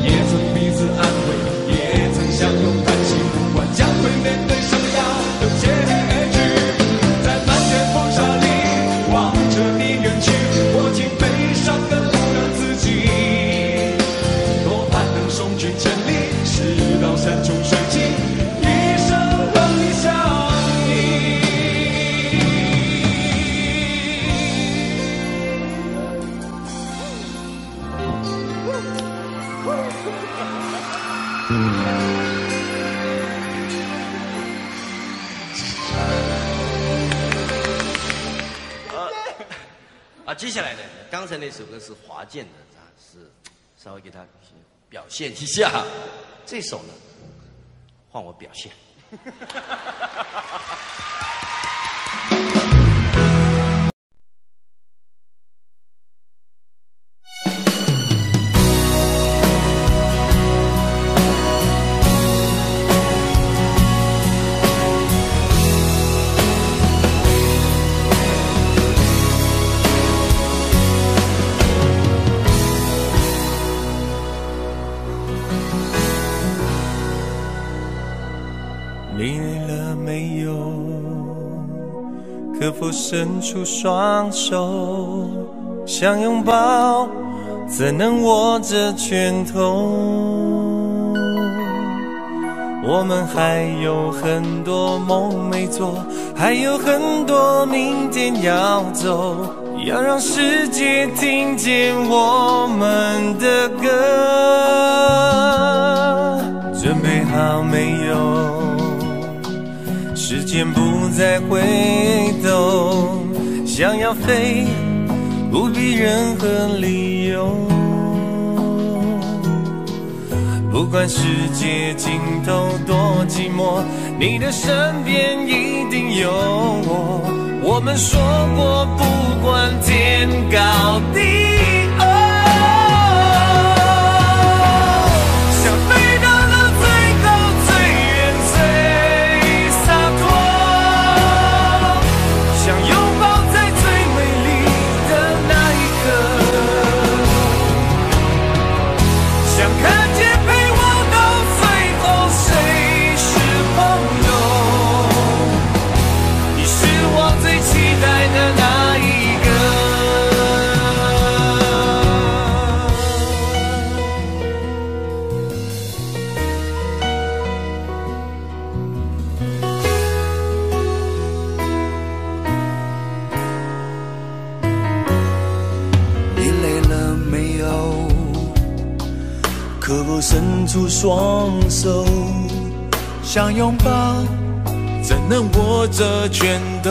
也曾彼此安慰，也曾相拥叹息，不管将会面对什么样的结局。在漫天风沙里望着你远去，我竟悲伤得不能自己。多盼能送君千里，直到山穷水尽，一生和你相依。接下来呢，刚才那首歌是华健的，是稍微给他表现一下。这首呢，换我表现。你累了没有？可否伸出双手，想拥抱，怎能握着拳头？我们还有很多梦没做，还有很多明天要走，要让世界听见我们的歌。准备好没有？时间不再回头，想要飞不必任何理由，不管世界尽头多寂寞，你的身边一定有我。我们说过不管天高地伸出双手，想拥抱，怎能握着拳头？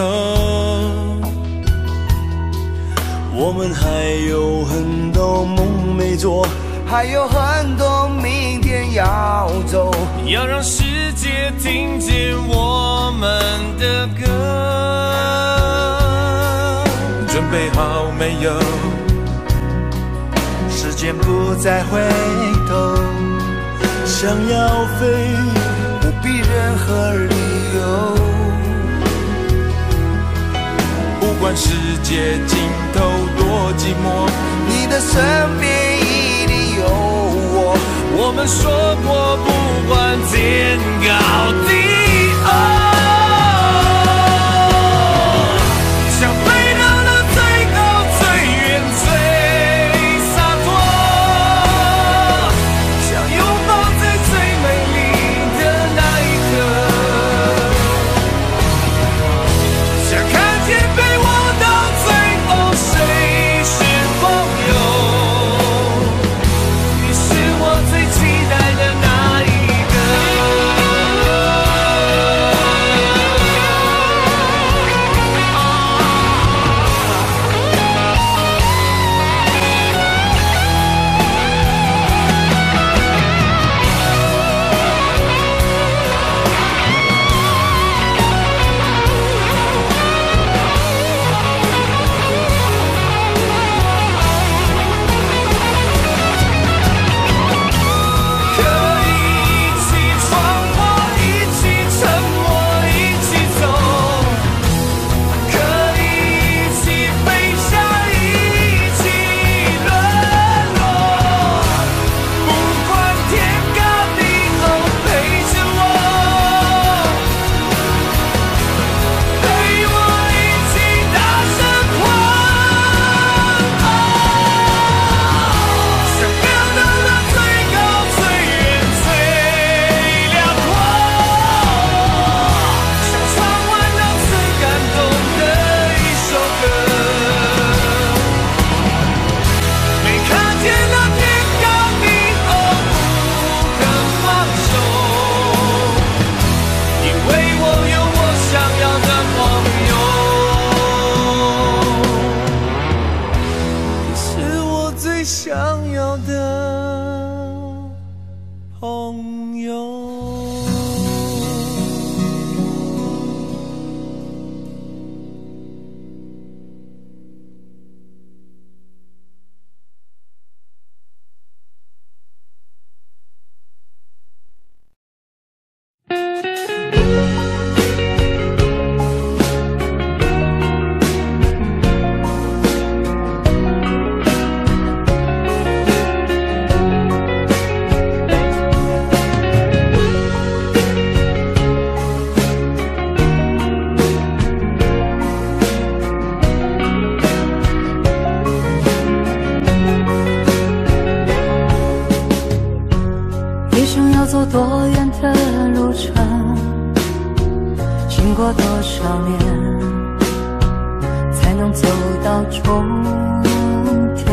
我们还有很多梦没做，还有很多明天要走，要让世界听见我们的歌。准备好没有？时间不再回头，想要飞不必任何理由，不管世界尽头多寂寞，你的身边一定有我。我们说过不管天高地想飞到那最高最远最洒脱，想拥抱在最美丽的那一刻，想看见被握到最后谁是朋友，你是我最期待的那一想要的朋友。走多远的路程，经过多少年，才能走到终点？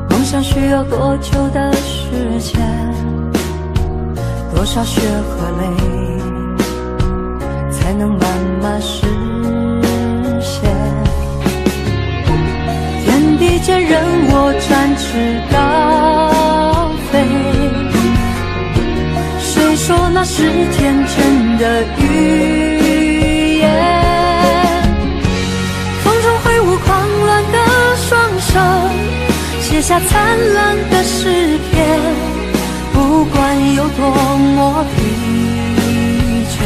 梦想需要多久的时间？多少血和泪，能慢慢实现。天地间任我展翅高飞，谁说那是天真的语言？风中挥舞狂乱的双手，写下灿烂的诗篇，不管有多么疲倦。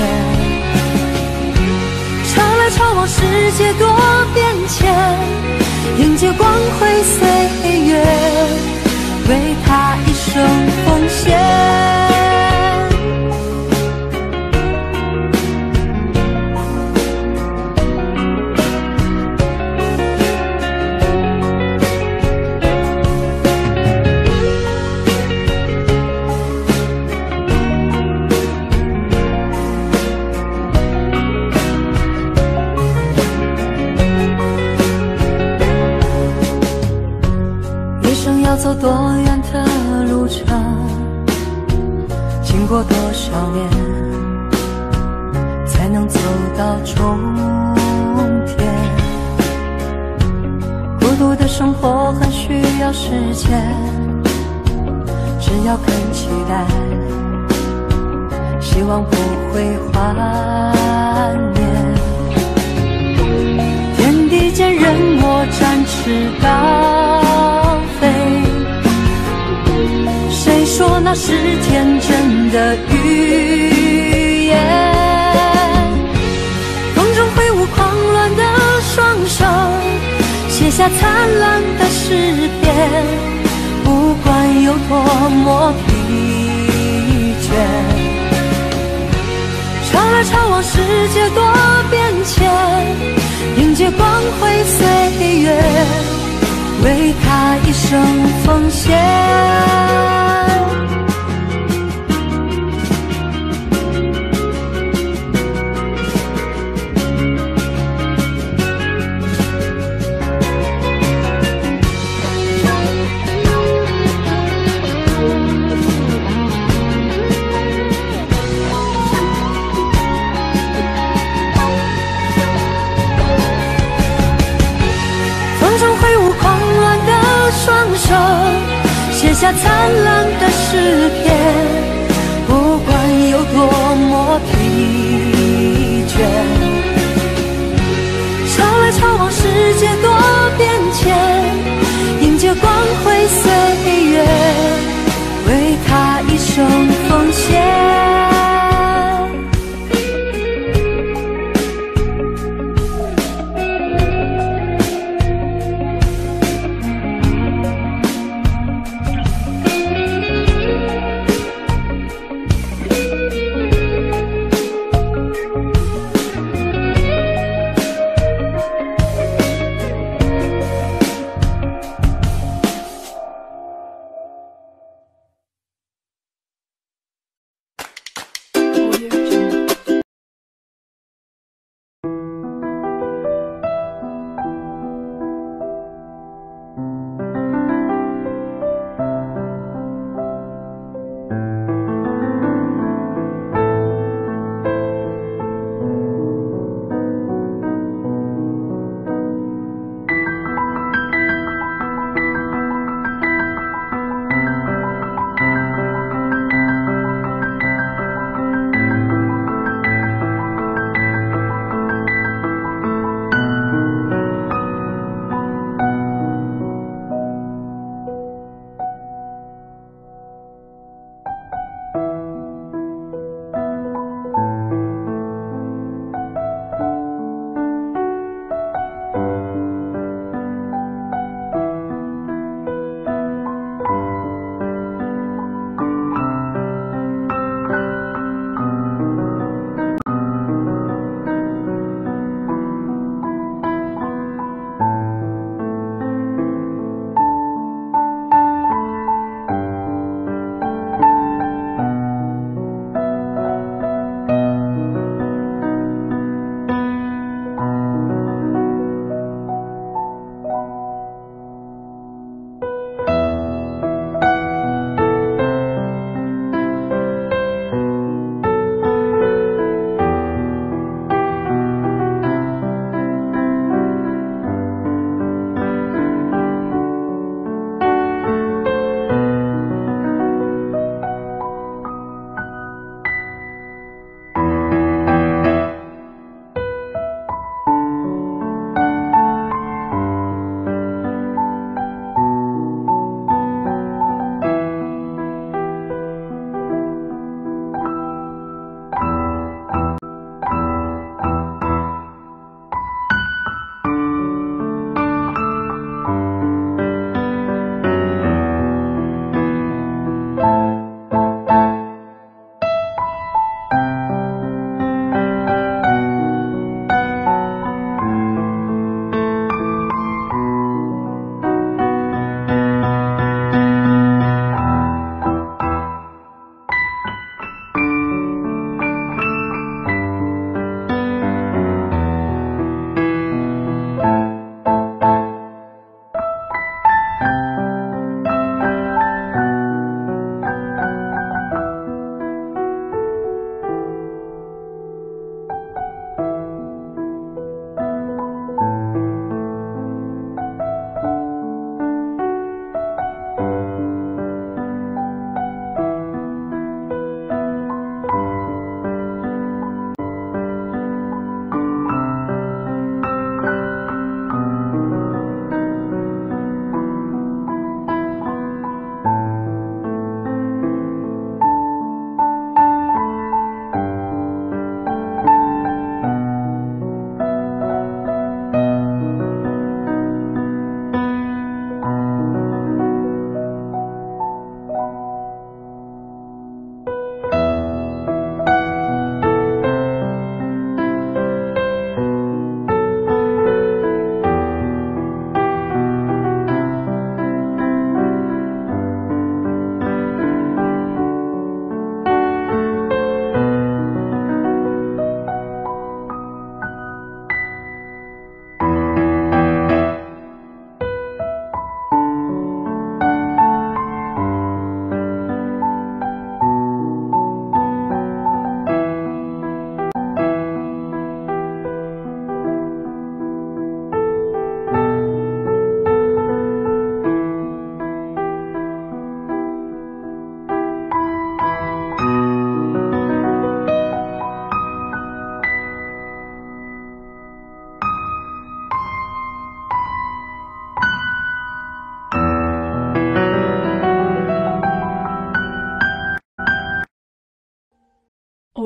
潮来潮往，世界多变迁，迎接光辉岁月，为他一生奉献。要走多远的路程，经过多少年，才能走到终点？孤独的生活很需要时间，只要肯期待，希望不会幻灭。天地间任我展翅高飞，谁说那是天真的语言？风中挥舞狂乱的双手，写下灿烂的诗篇，不管有多么疲倦。潮来潮往，世界多变迁，迎接光辉岁月，为他一生奉献。写下灿烂的诗篇，不管有多么疲倦。潮来潮往，世界多变迁，迎接光辉岁月，为他一生奉献。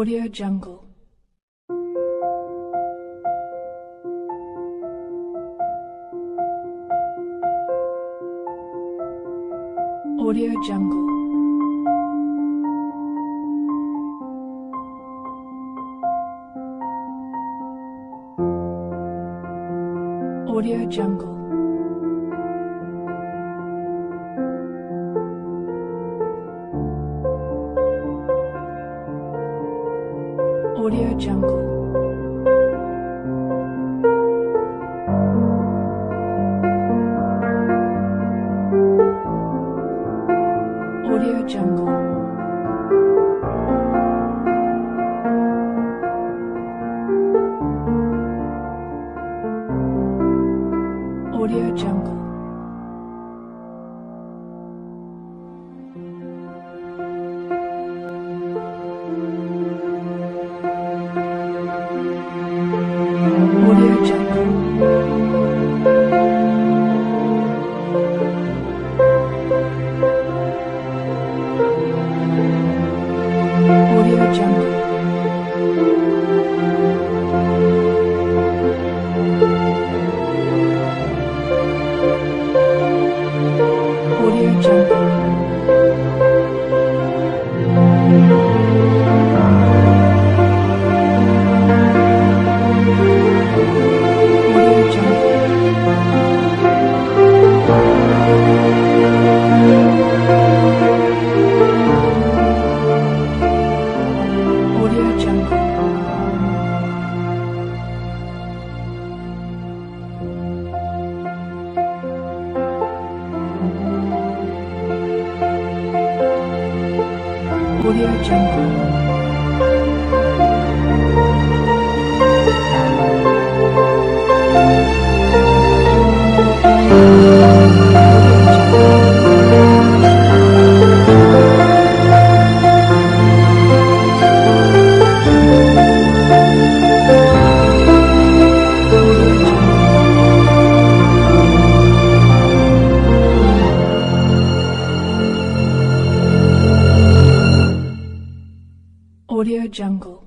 Audio Jungle. Audio Jungle. Audio Jungle. Audio Jungle. Audio Jungle. Audio Jungle. Audio Jungle. Audio Jungle. Audio Jungle. Audio Jungle. Audio Jungle. Audio Jungle.